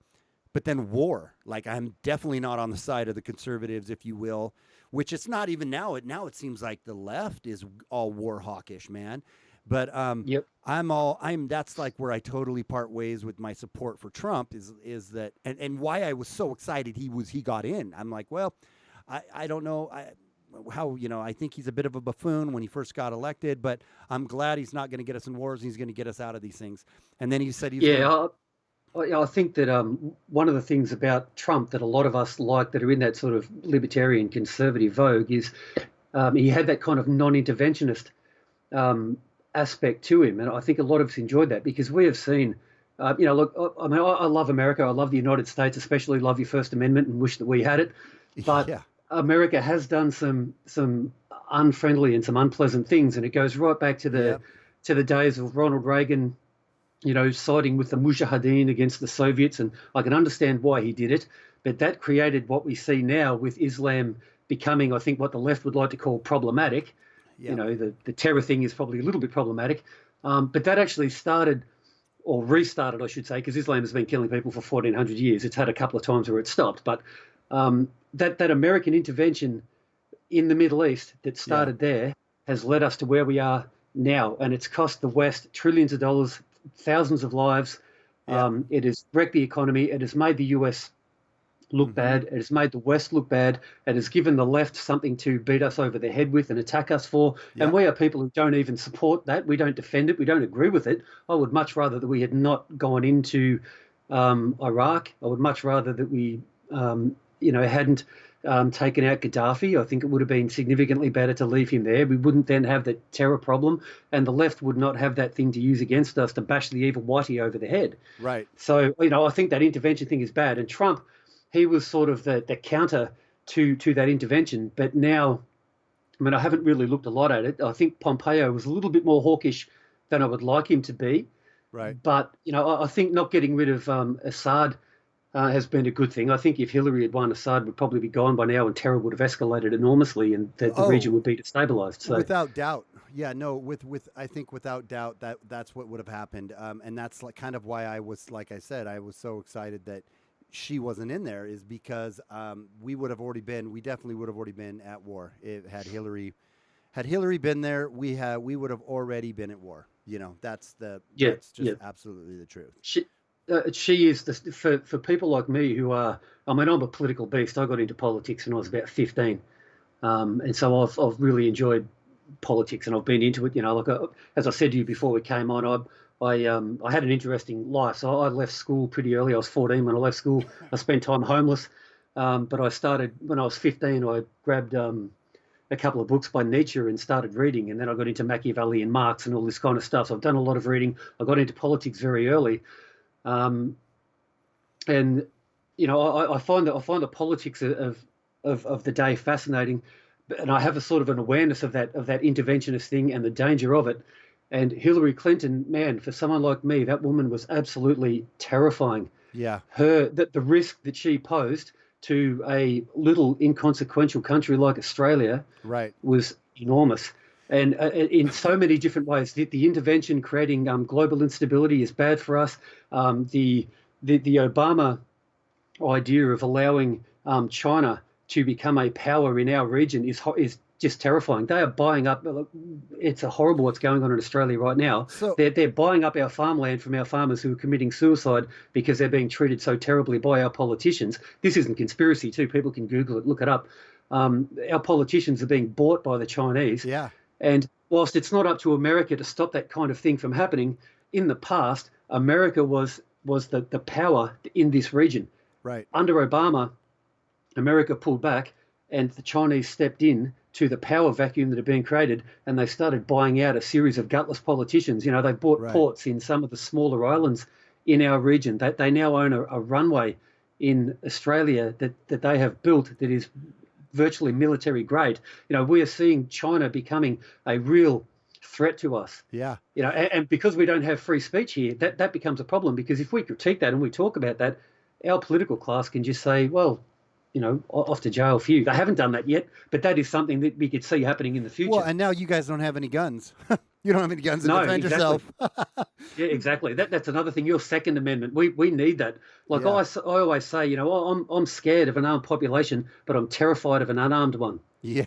Speaker 1: But then war, like I'm definitely not on the side of the conservatives, if you will, which it's not even now. Now it seems like the left is all war hawkish, man. But that's like where I totally part ways with my support for Trump is that, and why I was so excited he got in. I'm like, well, I don't know how, I think he's a bit of a buffoon when he first got elected, but I'm glad he's not going to get us in wars. He's going to get us out of these things. And then he said
Speaker 2: I think that one of the things about Trump that a lot of us like that are in that sort of libertarian conservative vogue is he had that kind of non-interventionist aspect to him. And I think a lot of us enjoyed that because we have seen, look, I mean, I love America. I love the United States, especially love your First Amendment and wish that we had it. But America has done some unfriendly and some unpleasant things. And it goes right back to the days of Ronald Reagan, siding with the Mujahideen against the Soviets, and I can understand why he did it, but that created what we see now with Islam becoming, I think, what the left would like to call problematic. The terror thing is probably a little bit problematic, but that actually started, or restarted, I should say, because Islam has been killing people for 1,400 years. It's had a couple of times where it stopped, but that American intervention in the Middle East that started there has led us to where we are now, and it's cost the West trillions of dollars, thousands of lives. It has wrecked the economy. It has made the US look bad. It has made the West look bad. It has given the left something to beat us over the head with and attack us for. And
Speaker 1: Yep.
Speaker 2: we are people who don't even support that. We don't defend it. We don't agree with it. I would much rather that we had not gone into Iraq. I would much rather that we, hadn't taken out Gaddafi. I think it would have been significantly better to leave him there. We wouldn't then have the terror problem, and the left would not have that thing to use against us to bash the evil whitey over the head.
Speaker 1: Right.
Speaker 2: So, I think that intervention thing is bad. And Trump, he was sort of the counter to that intervention. But now, I mean, I haven't really looked a lot at it. I think Pompeo was a little bit more hawkish than I would like him to be.
Speaker 1: Right.
Speaker 2: But, I think not getting rid of Assad has been a good thing. I think if Hillary had won, Assad would probably be gone by now, and terror would have escalated enormously, and the region would be destabilized. So,
Speaker 1: without doubt, yeah, no, I think without doubt that's what would have happened, and that's like kind of why I was, like I said, I was so excited that she wasn't in there, is because we definitely would have already been at war. Had Hillary been there, we would have already been at war. That's just absolutely the truth.
Speaker 2: She is for people like me who are. I mean, I'm a political beast. I got into politics when I was about 15, and so I've really enjoyed politics, and I've been into it. As I said to you before we came on, I had an interesting life. So I left school pretty early. I was 14 when I left school. I spent time homeless, but I started when I was 15. I grabbed a couple of books by Nietzsche and started reading, and then I got into Machiavelli and Marx and all this kind of stuff. So I've done a lot of reading. I got into politics very early. And I find the politics of the day fascinating, and I have a sort of an awareness of that interventionist thing and the danger of it. And Hillary Clinton, man, for someone like me, that woman was absolutely terrifying.
Speaker 1: Yeah,
Speaker 2: the risk that she posed to a little inconsequential country like Australia,
Speaker 1: right,
Speaker 2: was enormous. And in so many different ways, the intervention creating global instability is bad for us. The Obama idea of allowing China to become a power in our region is just terrifying. They are buying up. It's horrible what's going on in Australia right now.
Speaker 1: So
Speaker 2: they're buying up our farmland from our farmers who are committing suicide because they're being treated so terribly by our politicians. This isn't conspiracy too. People can Google it, look it up. Our politicians are being bought by the Chinese.
Speaker 1: yeah.
Speaker 2: And whilst it's not up to America to stop that kind of thing from happening, in the past, America was the power in this region.
Speaker 1: Right.
Speaker 2: Under Obama, America pulled back and the Chinese stepped in to the power vacuum that had been created, and they started buying out a series of gutless politicians. They bought ports in some of the smaller islands in our region. They now own a runway in Australia that they have built that is virtually military grade. We are seeing China becoming a real threat to us.
Speaker 1: Yeah.
Speaker 2: And because we don't have free speech here, that becomes a problem, because if we critique that and we talk about that, our political class can just say, well, off to jail for you. They haven't done that yet, but that is something that we could see happening in the future.
Speaker 1: Well, and now you guys don't have any guns. You don't have any guns to defend yourself.
Speaker 2: Yeah, exactly. That's another thing. Your Second Amendment, we need that. Like I always say, I'm scared of an armed population, but I'm terrified of an unarmed one.
Speaker 1: Yeah.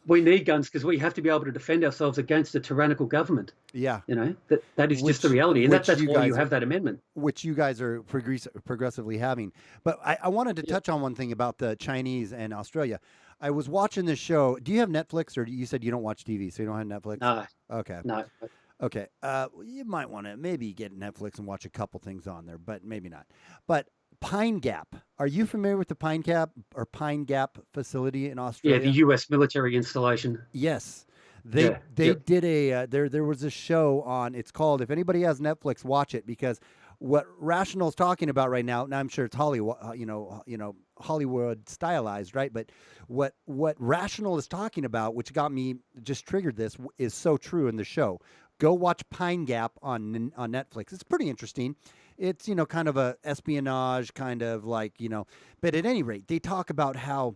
Speaker 2: We need guns because we have to be able to defend ourselves against a tyrannical government.
Speaker 1: Yeah.
Speaker 2: That is just the reality. And that's why you have that amendment.
Speaker 1: Which you guys are progressively having. But I wanted to touch on one thing about the Chinese and Australia. I was watching this show. Do you have Netflix, or you said you don't watch TV, so you don't have Netflix?
Speaker 2: No.
Speaker 1: Okay.
Speaker 2: No.
Speaker 1: Okay. You might want to maybe get Netflix and watch a couple things on there, but maybe not. But Pine Gap. Are you familiar with the Pine Gap facility in Australia?
Speaker 2: Yeah, the U.S. military installation.
Speaker 1: Yes. They did there was a show on, it's called, if anybody has Netflix, watch it, because what Rational is talking about right now, and I'm sure it's Hollywood, Hollywood stylized, right? But what Rational is talking about, which got me, just triggered this, is so true in the show. Go watch Pine Gap on Netflix. It's pretty interesting. It's, kind of a espionage, kind of like, but at any rate, they talk about how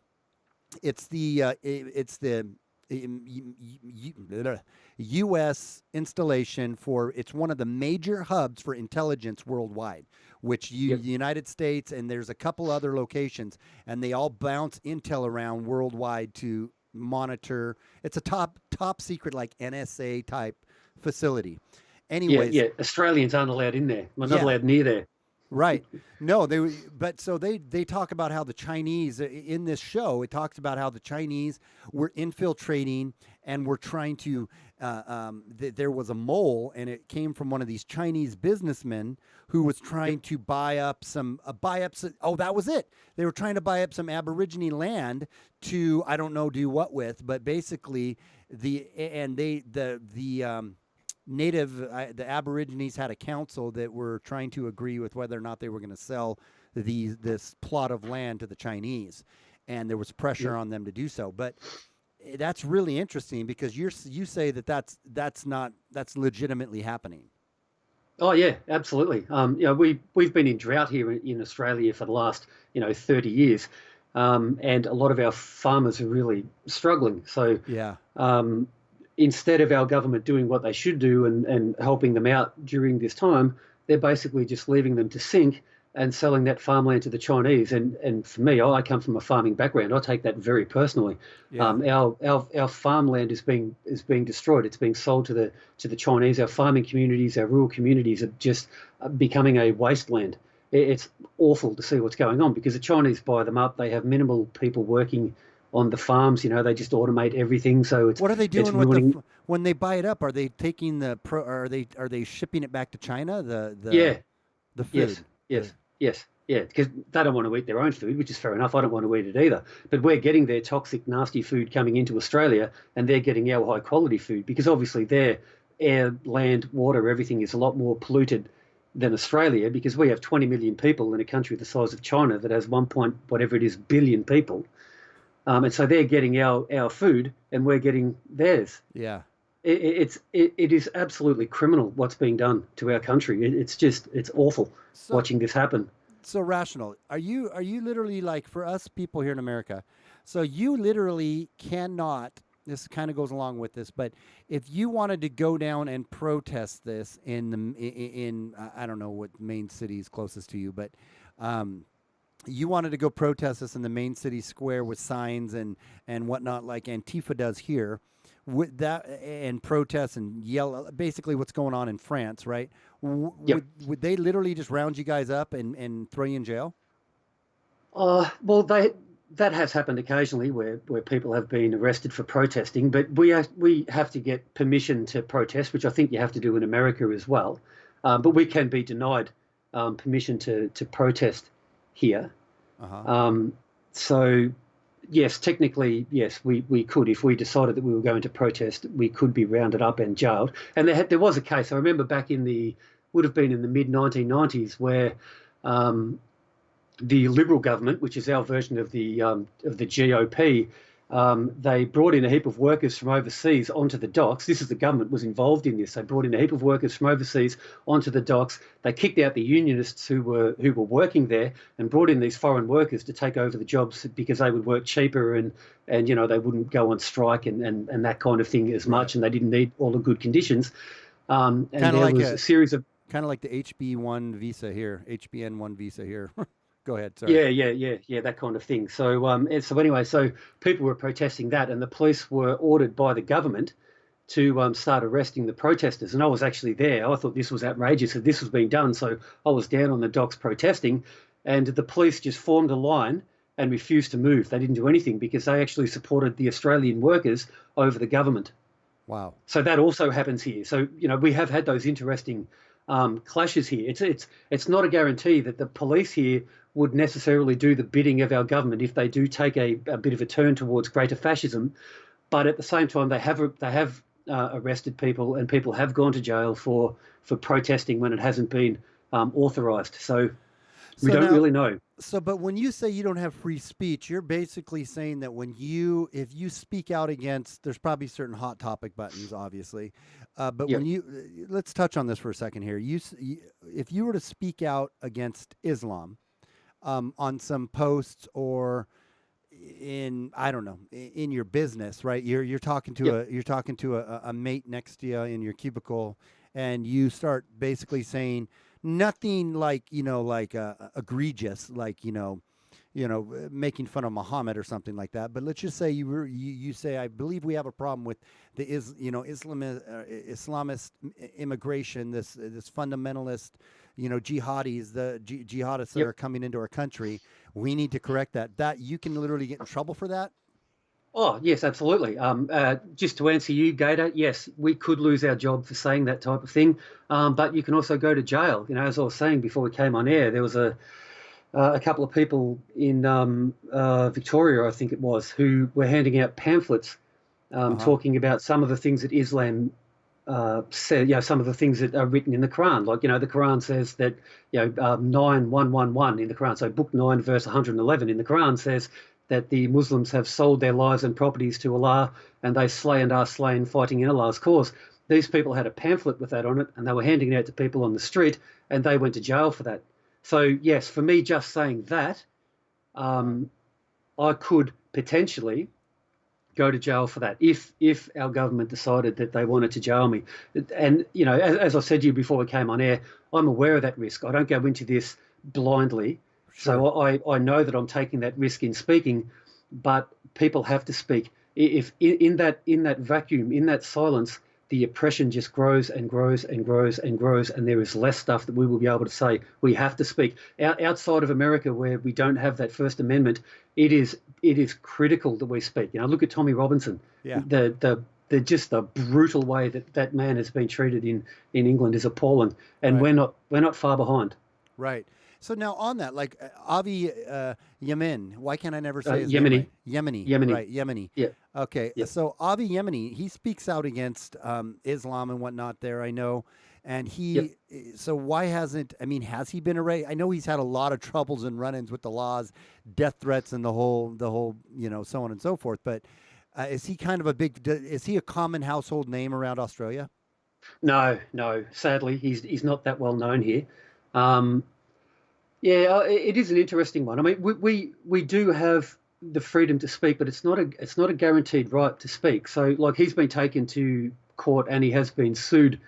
Speaker 1: it's the U.S. installation for, it's one of the major hubs for intelligence worldwide, which the United States, and there's a couple other locations, and they all bounce intel around worldwide to monitor. It's a top secret, like NSA type facility. Anyways,
Speaker 2: Australians aren't allowed in there. We're not allowed near there.
Speaker 1: Right. No, but so they talk about how the Chinese in this show, it talks about how the Chinese were infiltrating and were trying to, there was a mole and it came from one of these Chinese businessmen who was trying
Speaker 2: Yep.
Speaker 1: to buy up some, oh, that was it. They were trying to buy up some Aborigine land to, I don't know, do what with, but basically the Aborigines had a council that were trying to agree with whether or not they were going to sell this plot of land to the Chinese, and there was pressure
Speaker 2: Yep.
Speaker 1: on them to do so. But that's really interesting because you say that's legitimately happening.
Speaker 2: Oh yeah, absolutely. We've been in drought here in Australia for the last 30 years, and a lot of our farmers are really struggling. So
Speaker 1: Yeah.
Speaker 2: instead of our government doing what they should do and helping them out during this time, they're basically just leaving them to sink and selling that farmland to the Chinese. And for me, I come from a farming background. I take that very personally.
Speaker 1: Yeah.
Speaker 2: Our farmland is being destroyed. It's being sold to the Chinese. Our farming communities, our rural communities are just becoming a wasteland. It's awful to see what's going on because the Chinese buy them up. They have minimal people working on the farms. They just automate everything. So
Speaker 1: What are they
Speaker 2: it's
Speaker 1: doing with
Speaker 2: ruining.
Speaker 1: when they buy it up? Are they taking are they shipping it back to China?
Speaker 2: Yeah.
Speaker 1: The food.
Speaker 2: Yes. Yes. Yes. Yeah. Because they don't want to eat their own food, which is fair enough. I don't want to eat it either. But we're getting their toxic, nasty food coming into Australia, and they're getting our high quality food because obviously their air, land, water, everything is a lot more polluted than Australia because we have 20 million people in a country the size of China that has 1 point whatever it is billion people. And so they're getting our food and we're getting theirs.
Speaker 1: Yeah.
Speaker 2: It is absolutely criminal what's being done to our country. It's awful
Speaker 1: So
Speaker 2: watching this happen.
Speaker 1: so rational. Are you literally like for us people here in America? So you literally cannot. This kind of goes along with this, but if you wanted to go down and protest this in I don't know what main city is closest to you, but you wanted to go protest this in the main city square with signs and whatnot, like Antifa does here, with that and protest and yell basically what's going on in France, right?
Speaker 2: Yep.
Speaker 1: Would they literally just round you guys up and throw you in jail?
Speaker 2: Well, that has happened occasionally where people have been arrested for protesting, but we have to get permission to protest, which I think you have to do in America as well. But we can be denied permission to protest here.
Speaker 1: Uh-huh.
Speaker 2: So yes, technically, yes, we could. If we decided that we were going to protest, we could be rounded up and jailed. And there was a case, I remember back would have been in the mid 1990s, where the Liberal government, which is our version of the GOP, they brought in a heap of workers from overseas onto the docks. This is the government was involved in this. They brought in a heap of workers from overseas onto the docks. They kicked out the unionists who were working there and brought in these foreign workers to take over the jobs because they would work cheaper and they wouldn't go on strike and that kind of thing as much, and they didn't need all the good conditions. And
Speaker 1: Kind of
Speaker 2: there
Speaker 1: like
Speaker 2: was a series of
Speaker 1: kind of like the HB1 visa here, HBN1 visa here. Go ahead. Sorry.
Speaker 2: yeah, that kind of thing. So anyway, so people were protesting that, and the police were ordered by the government to start arresting the protesters. And I was actually there. I thought this was outrageous that this was being done. So I was down on the docks protesting, and the police just formed a line and refused to move. They didn't do anything because they actually supported the Australian workers over the government.
Speaker 1: Wow.
Speaker 2: So that also happens here. So we have had those interesting clashes here. It's not a guarantee that the police here would necessarily do the bidding of our government if they do take a bit of a turn towards greater fascism. But at the same time, they have arrested people, and people have gone to jail for protesting when it hasn't been authorised. So we don't really know.
Speaker 1: So, but when you say you don't have free speech, you're basically saying that if you speak out against, there's probably certain hot topic buttons, obviously, but
Speaker 2: Yep.
Speaker 1: when let's touch on this for a second here. If you were to speak out against Islam, on some posts or I don't know, in your business, right? You're talking to
Speaker 2: Yep.
Speaker 1: you're talking to a mate next to you in your cubicle, and you start basically saying nothing like egregious, like making fun of Muhammad or something like that. But let's just say you say, I believe we have a problem with Islamist immigration, this fundamentalist jihadis, the jihadists that
Speaker 2: Yep.
Speaker 1: are coming into our country. We need to correct that. That you can literally get in trouble for that.
Speaker 2: Oh, yes, absolutely. Just to answer you, Gator, yes, we could lose our job for saying that type of thing, but you can also go to jail. As I was saying before we came on air, there was a couple of people in Victoria, I think it was, who were handing out pamphlets
Speaker 1: Uh-huh.
Speaker 2: talking about some of the things that Islam said, some of the things that are written in the Quran. Like, the Quran says that, 9111 in the Quran, so book 9, verse 111 in the Quran says that the Muslims have sold their lives and properties to Allah and they slay and are slain fighting in Allah's cause. These people had a pamphlet with that on it and they were handing it out to people on the street and they went to jail for that. So, yes, for me, just saying that, I could potentially go to jail for that if our government decided that they wanted to jail me. And, as I said to you before we came on air, I'm aware of that risk. I don't go into this blindly.
Speaker 1: Sure.
Speaker 2: So I know that I'm taking that risk in speaking, but people have to speak. If in that vacuum, in that silence, the oppression just grows and grows and grows and grows, and there is less stuff that we will be able to say. We have to speak. Outside of America, where we don't have that First Amendment, it is critical that we speak. Look at Tommy Robinson.
Speaker 1: Yeah.
Speaker 2: The brutal way that man has been treated in England is appalling, and
Speaker 1: Right.
Speaker 2: we're not far behind.
Speaker 1: Right. So now on that, like Avi Yemen, why can't I never say his name
Speaker 2: Yemeni,
Speaker 1: right? Yemeni,
Speaker 2: Yemeni,
Speaker 1: right? Yemeni.
Speaker 2: yeah,
Speaker 1: Okay.
Speaker 2: yeah,
Speaker 1: So Avi Yemeni, he speaks out against Islam and whatnot there, I know. And
Speaker 2: yep.
Speaker 1: so why hasn't, I mean, has he been arraigned? I know he's had a lot of troubles and run-ins with the laws, death threats and the whole, so on and so forth. But is he kind of is he a common household name around Australia?
Speaker 2: No, no. Sadly, he's not that well known here. Um, Yeah, it is an interesting one. I mean, we do have the freedom to speak, but it's not a guaranteed right to speak. So, like, he's been taken to court and he has been sued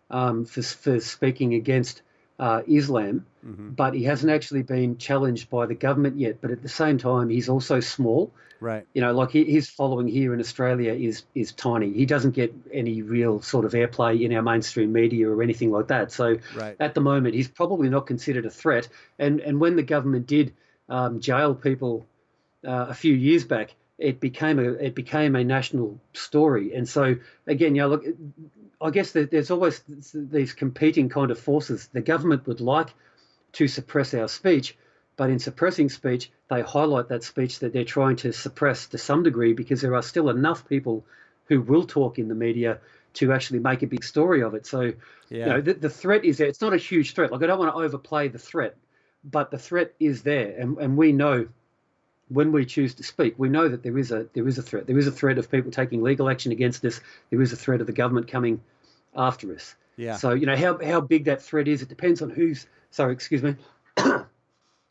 Speaker 2: for speaking against Islam,
Speaker 1: Mm-hmm.
Speaker 2: but he hasn't actually been challenged by the government yet. But at the same time, he's also small.
Speaker 1: Right.
Speaker 2: Like his following here in Australia is tiny. He doesn't get any real sort of airplay in our mainstream media or anything like that. So
Speaker 1: Right.
Speaker 2: at the moment, he's probably not considered a threat. And when the government did jail people a few years back, it became a national story. And so again, look, I guess there's always these competing kind of forces. The government would like to suppress our speech, but in suppressing speech, they highlight that speech that they're trying to suppress to some degree because there are still enough people who will talk in the media to actually make a big story of it. So,
Speaker 1: Yeah.
Speaker 2: the threat is there. It's not a huge threat. Like, I don't want to overplay the threat, but the threat is there. And we know when we choose to speak, we know that there is a threat. There is a threat of people taking legal action against us. There is a threat of the government coming after us.
Speaker 1: Yeah.
Speaker 2: So, how big that threat is, it depends on who's, sorry, excuse me.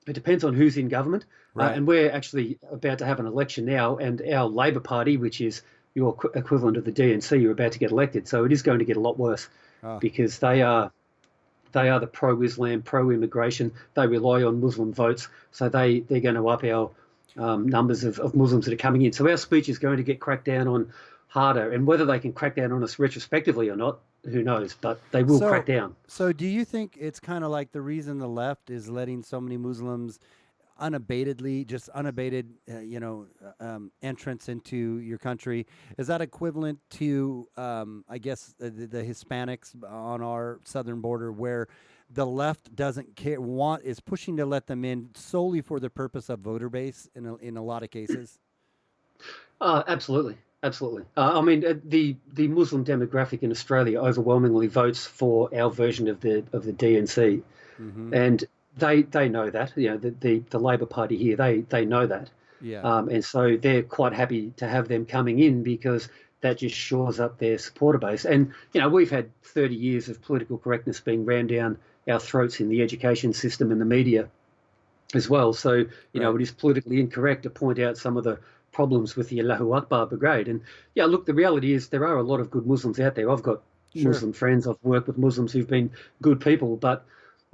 Speaker 2: It depends on who's in government.
Speaker 1: Right.
Speaker 2: And we're actually about to have an election now, and our Labor Party, which is your equivalent of the DNC, are about to get elected. So it is going to get a lot worse
Speaker 1: Oh.
Speaker 2: because they are the pro-Islam, pro-immigration. They rely on Muslim votes, so they're going to up our numbers of Muslims that are coming in. So our speech is going to get cracked down on harder, and whether they can crack down on us retrospectively or not, who knows? But they will crack down.
Speaker 1: So do you think it's kind of like the reason the left is letting so many Muslims just unabated, entrance into your country? Is that equivalent to, I guess, the Hispanics on our southern border, where the left doesn't care, is pushing to let them in solely for the purpose of voter base in a lot of cases?
Speaker 2: Absolutely, absolutely. I mean, the Muslim demographic in Australia overwhelmingly votes for our version of the DNC,
Speaker 1: Mm-hmm.
Speaker 2: and they know that. The Labor Party here, they know that,
Speaker 1: Yeah.
Speaker 2: and so they're quite happy to have them coming in because that just shores up their supporter base. And we've had 30 years of political correctness being rammed down our throats in the education system and the media as well. So,
Speaker 1: Right.
Speaker 2: it is politically incorrect to point out some of the problems with the Allahu Akbar brigade. And yeah, look, the reality is there are a lot of good Muslims out there. I've got
Speaker 1: Sure.
Speaker 2: Muslim friends. I've worked with Muslims who've been good people, but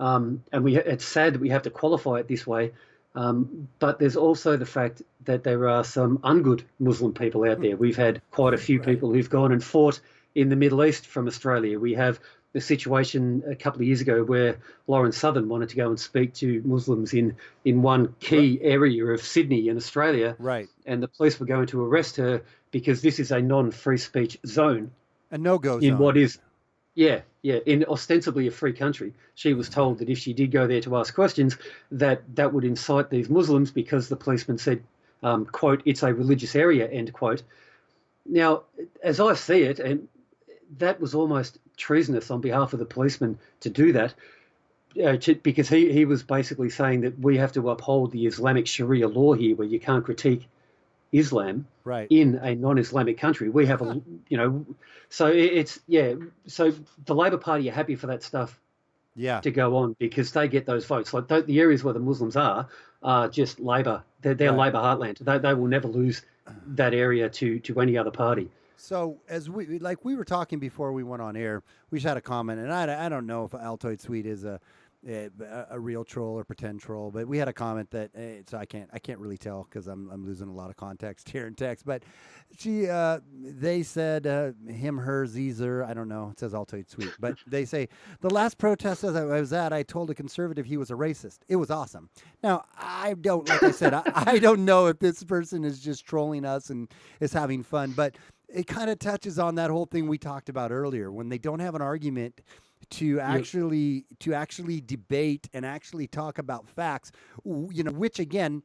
Speaker 2: it's sad that we have to qualify it this way. But there's also the fact that there are some ungood Muslim people out there. We've had quite a few
Speaker 1: Right.
Speaker 2: people who've gone and fought in the Middle East from Australia. We have the situation a couple of years ago where Lauren Southern wanted to go and speak to Muslims in one key area of Sydney in Australia.
Speaker 1: Right.
Speaker 2: And the police were going to arrest her because this is a non-free speech zone.
Speaker 1: A no-go
Speaker 2: in
Speaker 1: zone.
Speaker 2: what is, in ostensibly a free country. She was told that if she did go there to ask questions, that would incite these Muslims because the policeman said, quote, it's a religious area, end quote. Now, as I see it, and that was almost treasonous on behalf of the policeman to do that, because he was basically saying that we have to uphold the Islamic Sharia law here, where you can't critique Islam in a non-Islamic country. We have so so the Labor Party are happy for that stuff to go on because they get those votes. Like the areas where the Muslims are just Labor. They're Labor heartland. They will never lose that area to any other party.
Speaker 1: So as we were talking before we went on air, we just had a comment, and I don't know if Altoid Sweet is a real troll or pretend troll, but we had a comment that so I can't really tell because I'm losing a lot of context here in text. But they said him, her, Zeezer, I don't know. It says Altoid Sweet, but they say the last protest as I was at, I told a conservative he was a racist. It was awesome. Now I don't, like I said, I don't know if this person is just trolling us and is having fun, but it kind of touches on that whole thing we talked about earlier when they don't have an argument to actually debate and actually talk about facts, which again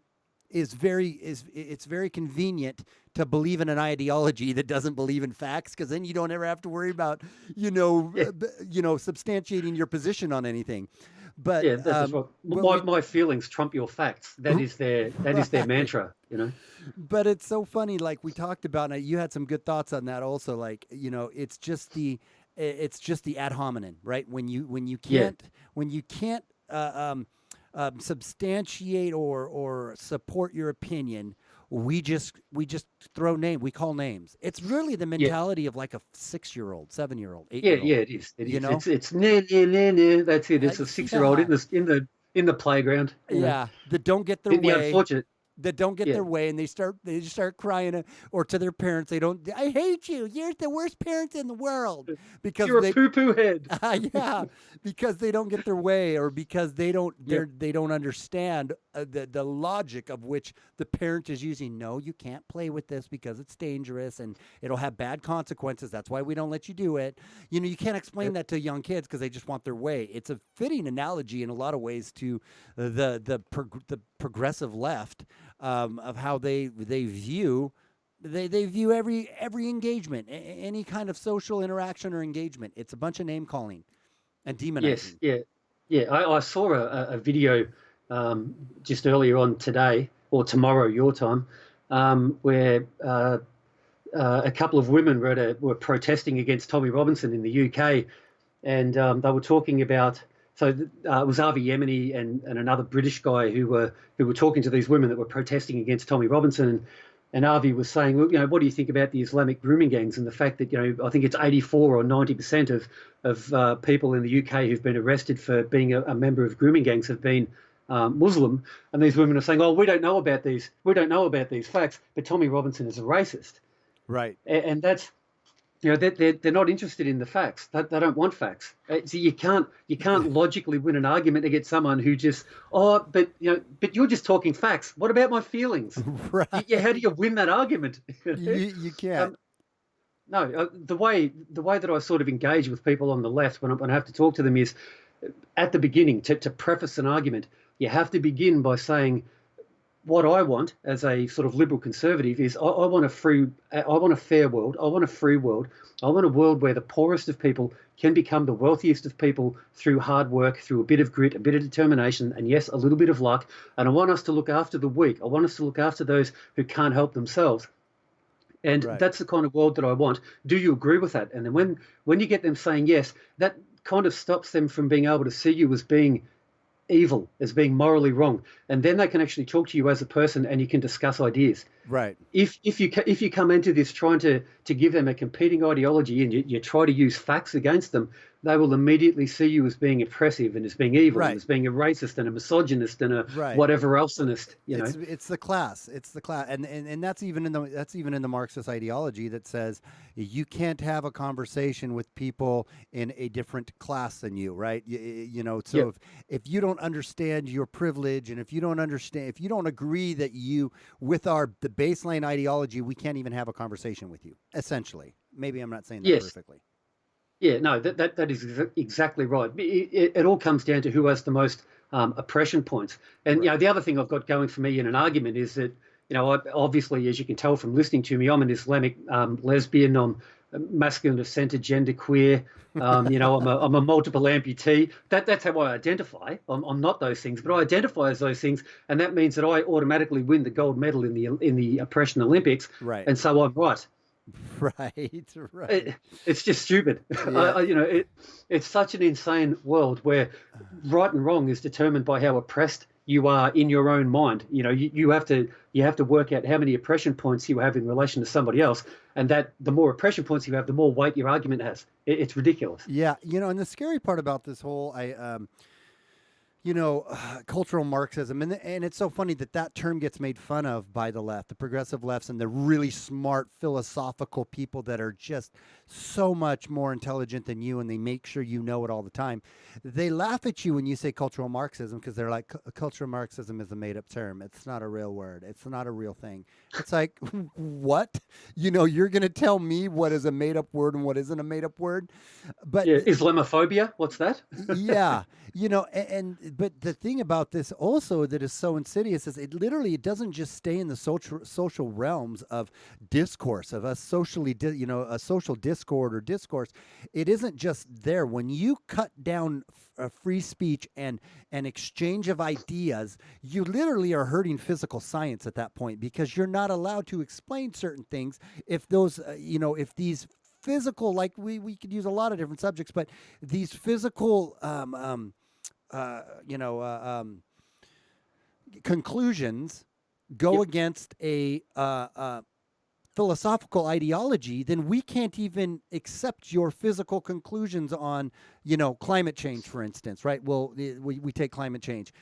Speaker 1: it's very convenient to believe in an ideology that doesn't believe in facts, because then you don't ever have to worry about substantiating your position on anything. But
Speaker 2: that's right. My feelings trump your facts. That is their mantra,
Speaker 1: But it's so funny, like we talked about, and you had some good thoughts on that also. Like, it's just the ad hominem, right? When you can't substantiate or support your opinion, we just throw names. We call names. It's really the mentality of like a 6-year-old, 7-year-old, 8-year-old.
Speaker 2: Yeah, it is. It's nah. That's it. It's a 6-year-old in the playground.
Speaker 1: That don't get their way.
Speaker 2: Unfortunate.
Speaker 1: That don't get their way, and they just start crying, or to their parents, I hate you. You're the worst parents in the world because
Speaker 2: you're a poo-poo head.
Speaker 1: Because they don't get their way, or because they don't understand the logic of which the parent is using. No, you can't play with this because it's dangerous and it'll have bad consequences. That's why we don't let you do it. You can't explain that to young kids because they just want their way. It's a fitting analogy in a lot of ways to the progressive left. Of how they view every engagement, any kind of social interaction or engagement. It's a bunch of name calling and demonizing.
Speaker 2: Yes, I saw a video just earlier on today or tomorrow your time, where a couple of women were protesting against Tommy Robinson in the UK, and they were talking about. So it was Avi Yemeni and another British guy who were talking to these women that were protesting against Tommy Robinson, and Avi was saying, well, what do you think about the Islamic grooming gangs and the fact that I think it's 84 or 90% of people in the UK who've been arrested for being a member of grooming gangs have been Muslim, and these women are saying, oh, we don't know about these facts, but Tommy Robinson is a racist,
Speaker 1: right?
Speaker 2: And that's. They're not interested in the facts. They don't want facts. So you can't logically win an argument against someone who just but you're just talking facts. What about my feelings?
Speaker 1: Right.
Speaker 2: How do you win that argument?
Speaker 1: You can't.
Speaker 2: No, the way that I sort of engage with people on the left when I have to talk to them is at the beginning to preface an argument. You have to begin by saying, what I want as a sort of liberal conservative is I want a fair world. I want a free world. I want a world where the poorest of people can become the wealthiest of people through hard work, through a bit of grit, a bit of determination, and yes, a little bit of luck. And I want us to look after the weak. I want us to look after those who can't help themselves. And that's the kind of world that I want. Do you agree with that? And then when you get them saying yes, that kind of stops them from being able to see you as being evil, as being morally wrong, and then they can actually talk to you as a person and you can discuss ideas.
Speaker 1: Right.
Speaker 2: If you come into this trying to give them a competing ideology and you try to use facts against them, they will immediately see you as being oppressive and as being evil and
Speaker 1: Right.
Speaker 2: as being a racist and a misogynist and a
Speaker 1: Right.
Speaker 2: whatever elseist, you know.
Speaker 1: It's the class. It's the class, and that's even in the Marxist ideology that says you can't have a conversation with people in a different class than you, right? You know, so
Speaker 2: Yep.
Speaker 1: if you don't understand your privilege, and if you don't agree that you with the baseline ideology, we can't even have a conversation with you. Essentially, maybe I'm not saying that
Speaker 2: Yes.
Speaker 1: perfectly.
Speaker 2: Yeah, no, that is exactly right. It all comes down to who has the most oppression points. And you
Speaker 1: Right.
Speaker 2: know, the other thing I've got going for me in an argument is that, you know, obviously, as you can tell from listening to me, I'm an Islamic lesbian. I'm a masculine ascended, genderqueer. You know, I'm a multiple amputee. That's how I identify. I'm not those things, but I identify as those things, and that means that I automatically win the gold medal in the oppression Olympics,
Speaker 1: Right.
Speaker 2: and so I'm right.
Speaker 1: Right. Right.
Speaker 2: It's just stupid.
Speaker 1: Yeah.
Speaker 2: You know, it's such an insane world where right and wrong is determined by how oppressed you are in your own mind. You know, you have to work out how many oppression points you have in relation to somebody else, and that the more oppression points you have, the more weight your argument has. It's ridiculous.
Speaker 1: Yeah. You know, and the scary part about this whole cultural Marxism, and it's so funny that that term gets made fun of by the left, the progressive lefts, and the really smart philosophical people that are just so much more intelligent than you, and they make sure you know it all the time. They laugh at you when you say cultural Marxism because they're like, cultural Marxism is a made-up term. It's not a real word. It's not a real thing. It's like, what? You know, you're going to tell me what is a made-up word and what isn't a made-up word? But
Speaker 2: Yeah, Islamophobia. What's that?
Speaker 1: yeah, you know, but the thing about this also that is so insidious is it doesn't just stay in the social realms of discourse of us socially, a social discord or discourse. It isn't just there. When you cut down free speech and an exchange of ideas, you literally are hurting physical science at that point because you're not allowed to explain certain things if those, if these physical, like we could use a lot of different subjects, but these physical conclusions go
Speaker 2: Yep.
Speaker 1: against a philosophical ideology, then we can't even accept your physical conclusions on, climate change, for instance, right? Well, we take climate change.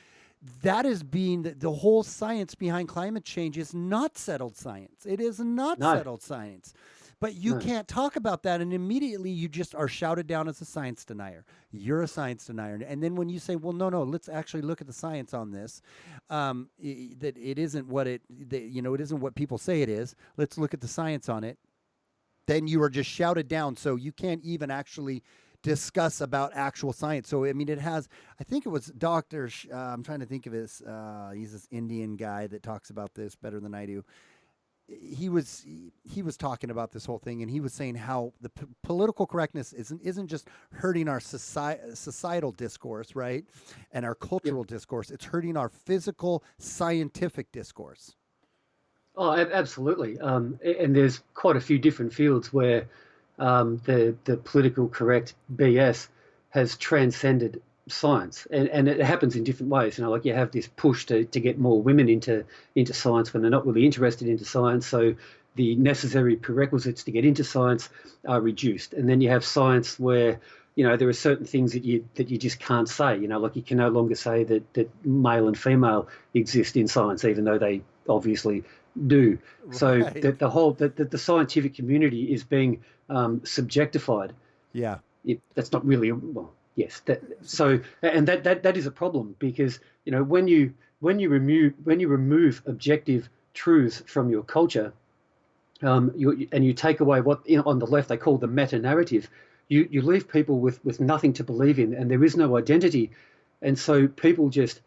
Speaker 1: That is being the whole science behind climate change is not settled science. It is not
Speaker 2: No,
Speaker 1: settled science. But you
Speaker 2: no.
Speaker 1: can't talk about that, and immediately you just are shouted down as a science denier. You're a science denier. And then when you say, well, no, let's actually look at the science on this, that it isn't it isn't what people say it is. Let's look at the science on it. Then you are just shouted down, so you can't even actually discuss about actual science. So I mean, I think it was Doctor. I'm trying to think of his. He's this Indian guy that talks about this better than I do. He was talking about this whole thing, and he was saying how the political correctness isn't just hurting our societal discourse, right, and our
Speaker 2: Yep.
Speaker 1: cultural discourse. It's hurting our physical scientific discourse.
Speaker 2: Oh, absolutely. And there's quite a few different fields where the political correct BS has transcended science, and it happens in different ways. You know, like you have this push to get more women into science when they're not really interested into science, so the necessary prerequisites to get into science are reduced, and then you have science where, you know, there are certain things that you just can't say. You know, like you can no longer say that male and female exist in science, even though they obviously do. So
Speaker 1: Right.
Speaker 2: that the scientific community is being subjectified.
Speaker 1: Yeah.
Speaker 2: That's not really well. Yes. That is a problem because, you know, when you remove objective truths from your culture, you take away what, you know, on the left they call the meta narrative. You leave people with nothing to believe in, and there is no identity, and so people just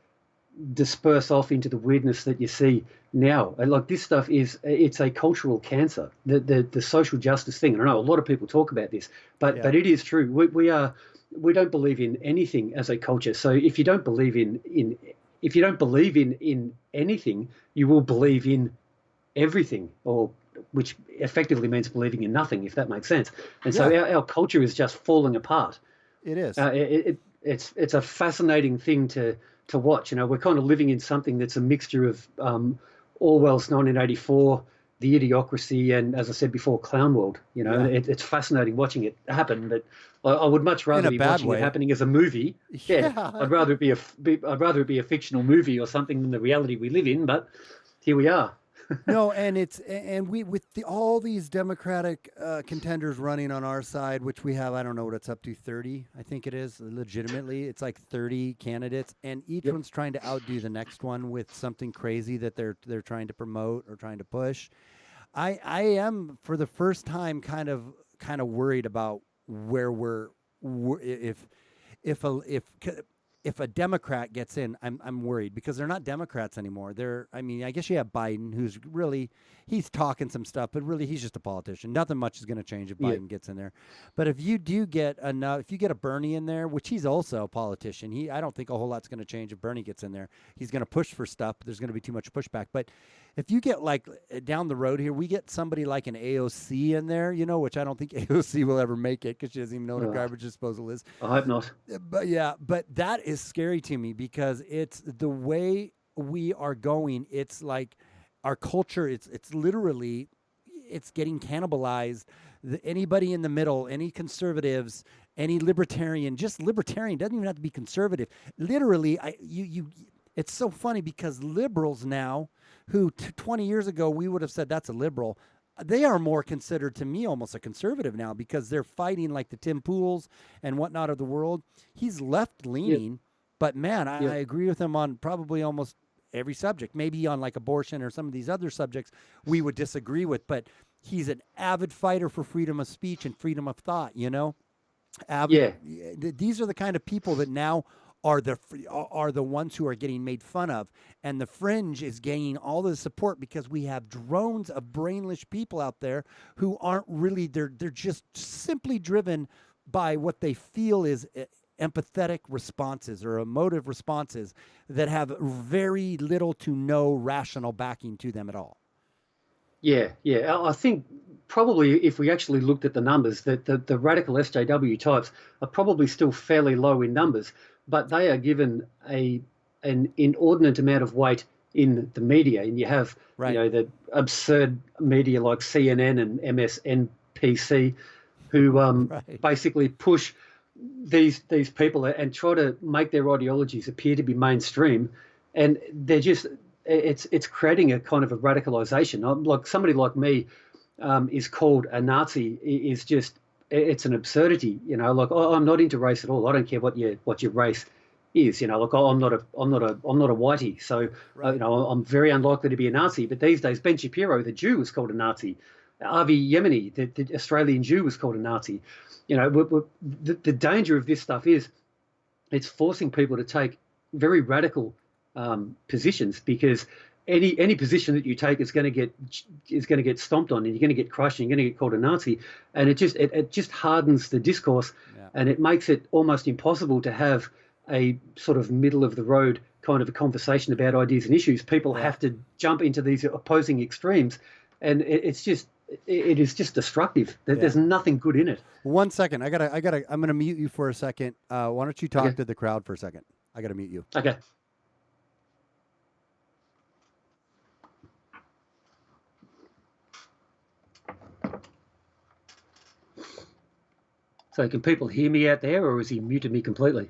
Speaker 2: disperse off into the weirdness that you see now. And like this stuff it's a cultural cancer. The social justice thing. And I know a lot of people talk about this, but
Speaker 1: Yeah.
Speaker 2: it is true. We don't believe in anything as a culture. So if you don't believe in anything, you will believe in everything, or which effectively means believing in nothing, if that makes sense. And so
Speaker 1: Yeah.
Speaker 2: our culture is just falling apart.
Speaker 1: It is.
Speaker 2: It's a fascinating thing to watch. You know, we're kind of living in something that's a mixture of Orwell's 1984, the idiocracy, and as I said before, clown world. You know,
Speaker 1: Yeah.
Speaker 2: it's fascinating watching it happen. But I would much rather
Speaker 1: a
Speaker 2: be
Speaker 1: bad
Speaker 2: watching
Speaker 1: way.
Speaker 2: it happening as a movie. Yeah,
Speaker 1: Yeah.
Speaker 2: I'd rather it be I'd rather it be a fictional movie or something than the reality we live in. But here we are.
Speaker 1: No, and we with all these Democratic contenders running on our side, which we have, I don't know what it's up to, 30, I think it is. Legitimately, it's like 30 candidates, and each
Speaker 2: Yep.
Speaker 1: one's trying to outdo the next one with something crazy that they're trying to promote or trying to push. I am for the first time kind of worried about where if a Democrat gets in, I'm worried because they're not Democrats anymore. I mean, I guess you have Biden, who's really he's talking some stuff, but really he's just a politician. Nothing much is going to change if
Speaker 2: Yep.
Speaker 1: Biden gets in there. But if you do get enough, if you get a Bernie in there, which he's also a politician, I don't think a whole lot's going to change if Bernie gets in there. He's going to push for stuff. But there's going to be too much pushback. But if you get like down the road here, we get somebody like an AOC in there, which I don't think AOC will ever make it because she doesn't even know what a garbage disposal is.
Speaker 2: I hope not.
Speaker 1: But yeah, but that is scary to me because it's the way we are going. It's like our culture. It's literally it's getting cannibalized. Anybody in the middle, any conservatives, any libertarian, just libertarian doesn't even have to be conservative. Literally, it's so funny because liberals now, who 20 years ago we would have said that's a liberal, they are more considered to me almost a conservative now because they're fighting like the Tim Pools and whatnot of the world. He's left leaning, but man, I agree with him on probably almost every subject. Maybe on like abortion or some of these other subjects we would disagree with, but he's an avid fighter for freedom of speech and freedom of thought.
Speaker 2: Yeah.
Speaker 1: These are the kind of people that now are the ones who are getting made fun of, and the fringe is gaining all the support because we have drones of brainless people out there who aren't really they're just simply driven by what they feel is empathetic responses or emotive responses that have very little to no rational backing to them at all.
Speaker 2: Yeah, yeah. I think probably if we actually looked at the numbers, that the radical SJW types are probably still fairly low in numbers, but they are given an inordinate amount of weight in the media. And you have, the absurd media like CNN and MSNBC who basically push these people and try to make their ideologies appear to be mainstream, and they're just it's creating a kind of a radicalization. Like somebody like me is called a Nazi is just it's an absurdity. Like I'm not into race at all. I don't care what your race is. Like I'm not a whitey. So I'm very unlikely to be a Nazi. But these days, Ben Shapiro, the Jew, was called a Nazi. Avi Yemeni, the Australian Jew, was called a Nazi. The danger of this stuff is it's forcing people to take very radical positions, because any position that you take is going to get stomped on, and you're going to get crushed, and you're going to get called a Nazi, and it just hardens the discourse, and it makes it almost impossible to have a sort of middle of the road kind of a conversation about ideas and issues. People have to jump into these opposing extremes, and it is just destructive. There's nothing good in it.
Speaker 1: 1 second, I'm gonna mute you for a second. Why don't you talk to the crowd for a second? I gotta mute you.
Speaker 2: Okay. So can people hear me out there, or has he muted me completely?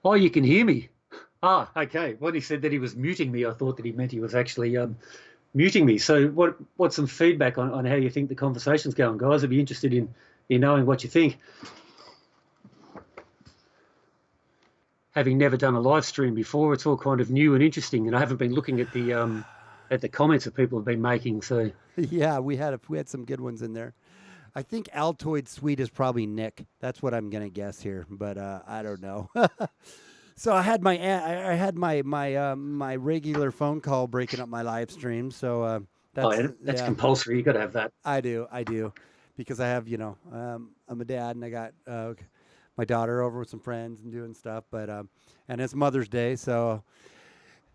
Speaker 2: Oh, you can hear me. Ah, okay. When he said that he was muting me, I thought that he meant he was actually muting me. So what's some feedback on how you think the conversation's going, guys? I'd be interested in knowing what you think. Having never done a live stream before, it's all kind of new and interesting, and I haven't been looking at the comments that people have been making. So
Speaker 1: yeah, we had some good ones in there. I think Altoid Sweet is probably Nick. That's what I'm gonna guess here, but I don't know. So I had my regular phone call breaking up my live stream. So
Speaker 2: Oh,
Speaker 1: that's
Speaker 2: yeah, that's
Speaker 1: yeah,
Speaker 2: compulsory. You got to have that.
Speaker 1: I do, because I have I'm a dad and I got my daughter over with some friends and doing stuff. But and it's Mother's Day, so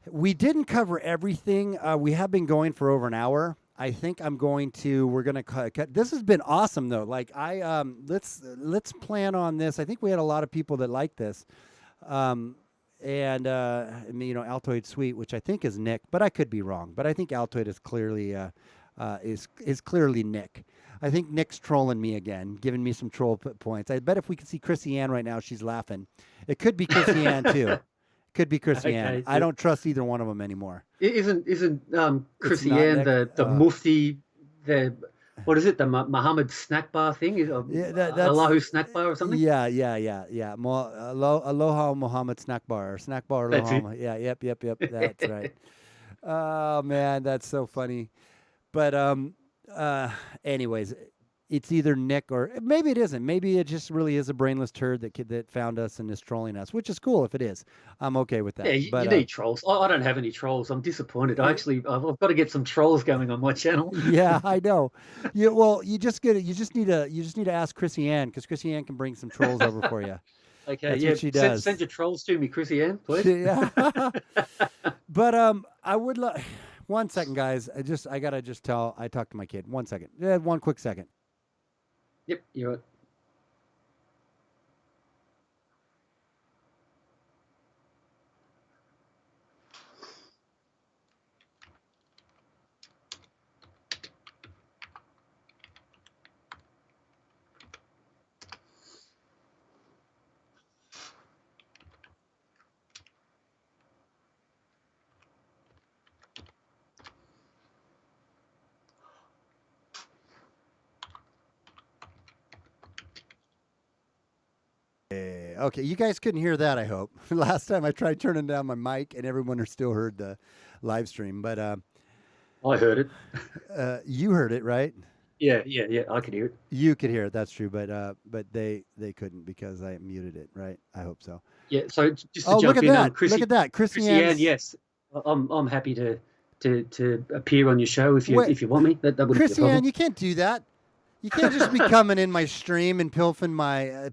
Speaker 1: we didn't cover everything. We have been going for over an hour. I think we're going to cut. This has been awesome though. Like let's plan on this. I think we had a lot of people that like this. And Altoid Suite, which I think is Nick, but I could be wrong. But I think Altoid is clearly is clearly Nick. I think Nick's trolling me again, giving me some troll points. I bet if we could see Chrissy Ann right now, she's laughing. It could be Chrissy Ann too. Could be Chrissy Ann.
Speaker 2: Okay.
Speaker 1: I don't trust either one of them anymore.
Speaker 2: Isn't Chrissy
Speaker 1: not
Speaker 2: Ann
Speaker 1: Nick.
Speaker 2: the Mufti, the what is it, the Muhammad snack bar thing?
Speaker 1: Yeah, that's
Speaker 2: Allahu snack bar or something?
Speaker 1: Yeah. Aloha Muhammad snack bar or snack bar
Speaker 2: That's
Speaker 1: Aloha.
Speaker 2: it.
Speaker 1: Yeah, yep. That's right. Oh man, that's so funny. But anyways, it's either Nick or maybe it isn't. Maybe it just really is a brainless turd that found us and is trolling us, which is cool if it is. I'm okay with that.
Speaker 2: Yeah, you,
Speaker 1: But
Speaker 2: you need trolls. I don't have any trolls. I'm disappointed. I've got to get some trolls going on my channel.
Speaker 1: yeah, I know. You just need to ask Chrissy Ann, because Chrissy Ann can bring some trolls over for you.
Speaker 2: Okay,
Speaker 1: That's
Speaker 2: yeah.
Speaker 1: what she does.
Speaker 2: Send your trolls to me, Chrissy Ann, please.
Speaker 1: Yeah. But I would love. One second, guys. I gotta just tell. I talked to my kid. 1 second. Yeah, one quick second.
Speaker 2: Yep, you're right.
Speaker 1: Okay, you guys couldn't hear that, I hope. Last time I tried turning down my mic and everyone still heard the live stream. But
Speaker 2: I heard it.
Speaker 1: you heard it, right?
Speaker 2: Yeah. I could hear it.
Speaker 1: You could hear it. That's true. But they couldn't because I muted it, right? I hope so.
Speaker 2: Yeah. So just to
Speaker 1: Oh,
Speaker 2: jump
Speaker 1: look at
Speaker 2: in,
Speaker 1: that!
Speaker 2: Chrissy,
Speaker 1: Look at that, Chrissy
Speaker 2: Chrissy Ann.
Speaker 1: Ann's.
Speaker 2: Yes, I'm happy to appear on your show if you
Speaker 1: Wait,
Speaker 2: want me. That wouldn't be a
Speaker 1: Chrissy
Speaker 2: problem.
Speaker 1: Ann, you can't do that. You can't just be coming in my stream and pilfing my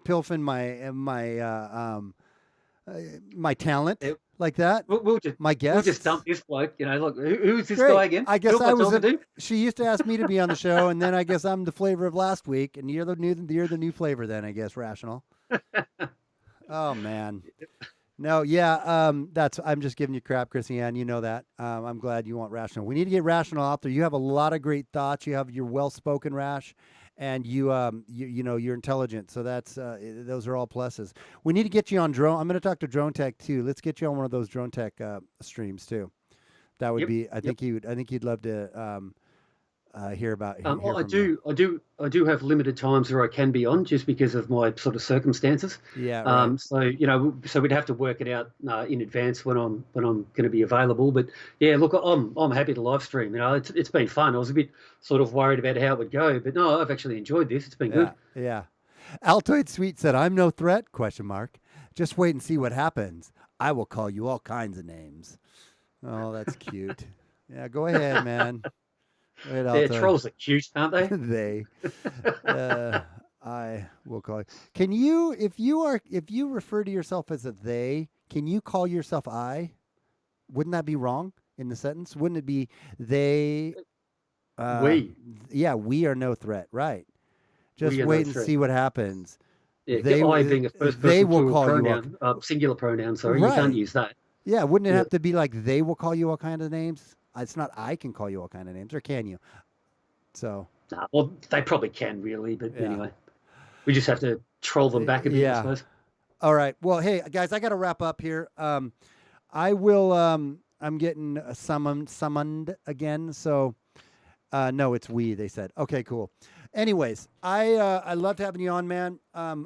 Speaker 1: talent
Speaker 2: Yeah.
Speaker 1: like that.
Speaker 2: We'll just
Speaker 1: My guest.
Speaker 2: dump this bloke. Look, who's this
Speaker 1: Great.
Speaker 2: guy again?
Speaker 1: I guess
Speaker 2: Look
Speaker 1: I
Speaker 2: what
Speaker 1: was.
Speaker 2: I'm gonna do.
Speaker 1: She used to ask me to be on the show, and then I guess I'm the flavor of last week, and you're the new flavor. Then I guess Rational. Oh man. No, yeah, I'm just giving you crap, Chrissy Ann. You know that. I'm glad you want Rational. We need to get Rational out there. You have a lot of great thoughts. You have your well-spoken, Rash, and you're intelligent. So that's those are all pluses. We need to get you on drone. I'm going to talk to Drone Tech too. Let's get you on one of those Drone Tech streams too. That would be. I think you'd love to hear about. Hear
Speaker 2: I
Speaker 1: from you.
Speaker 2: do have limited times where I can be on just because of my sort of circumstances.
Speaker 1: Yeah. Right.
Speaker 2: So we'd have to work it out in advance when I'm going to be available. But yeah, look, I'm happy to live stream. It's been fun. I was a bit sort of worried about how it would go, but no, I've actually enjoyed this. It's been good.
Speaker 1: Yeah. Altoid Sweet said, "I'm no threat?" Question mark. Just wait and see what happens. I will call you all kinds of names. Oh, that's cute. Yeah, go ahead, man.
Speaker 2: Their trolls are cute, aren't they?
Speaker 1: They. I will call you. Can you, if you refer to yourself as a they, can you call yourself I? Wouldn't that be wrong in the sentence? Wouldn't it be they?
Speaker 2: We.
Speaker 1: Yeah, we are no threat. Right. Just
Speaker 2: We are
Speaker 1: wait
Speaker 2: no
Speaker 1: and
Speaker 2: threat.
Speaker 1: see what happens.
Speaker 2: Yeah,
Speaker 1: They
Speaker 2: I being a first person
Speaker 1: they will
Speaker 2: plural
Speaker 1: call you
Speaker 2: pronoun, singular pronoun. Sorry,
Speaker 1: Right.
Speaker 2: you can't use that.
Speaker 1: Yeah, wouldn't it
Speaker 2: Yeah.
Speaker 1: have to be like they will call you all kind of names? It's not I can call you all kind of names, or can you? So
Speaker 2: Nah, well, they probably can really, but
Speaker 1: Yeah.
Speaker 2: anyway, we just have to troll them back a bit,
Speaker 1: Yeah.
Speaker 2: I suppose.
Speaker 1: all right. Well, hey guys, I got to wrap up here. I will. I'm getting summoned again. So no, it's we. They said. Okay, cool. Anyways, I loved having you on, man.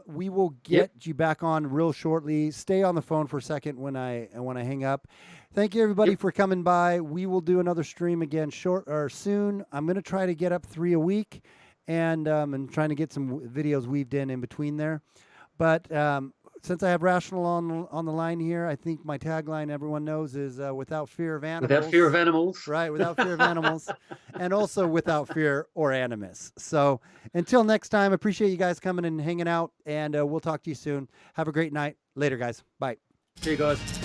Speaker 1: We will get you back on real shortly. Stay on the phone for a second when I hang up. Thank you everybody for coming by. We will do another stream again soon. I'm gonna try to get up 3 a week, and trying to get some videos weaved in between there. But since I have Rational on the line here, I think my tagline everyone knows is without fear of animals.
Speaker 2: Without fear of animals.
Speaker 1: Right, without fear of animals, and also without fear or animus. So until next time, appreciate you guys coming and hanging out, and we'll talk to you soon. Have a great night. Later, guys. Bye.
Speaker 2: See you guys.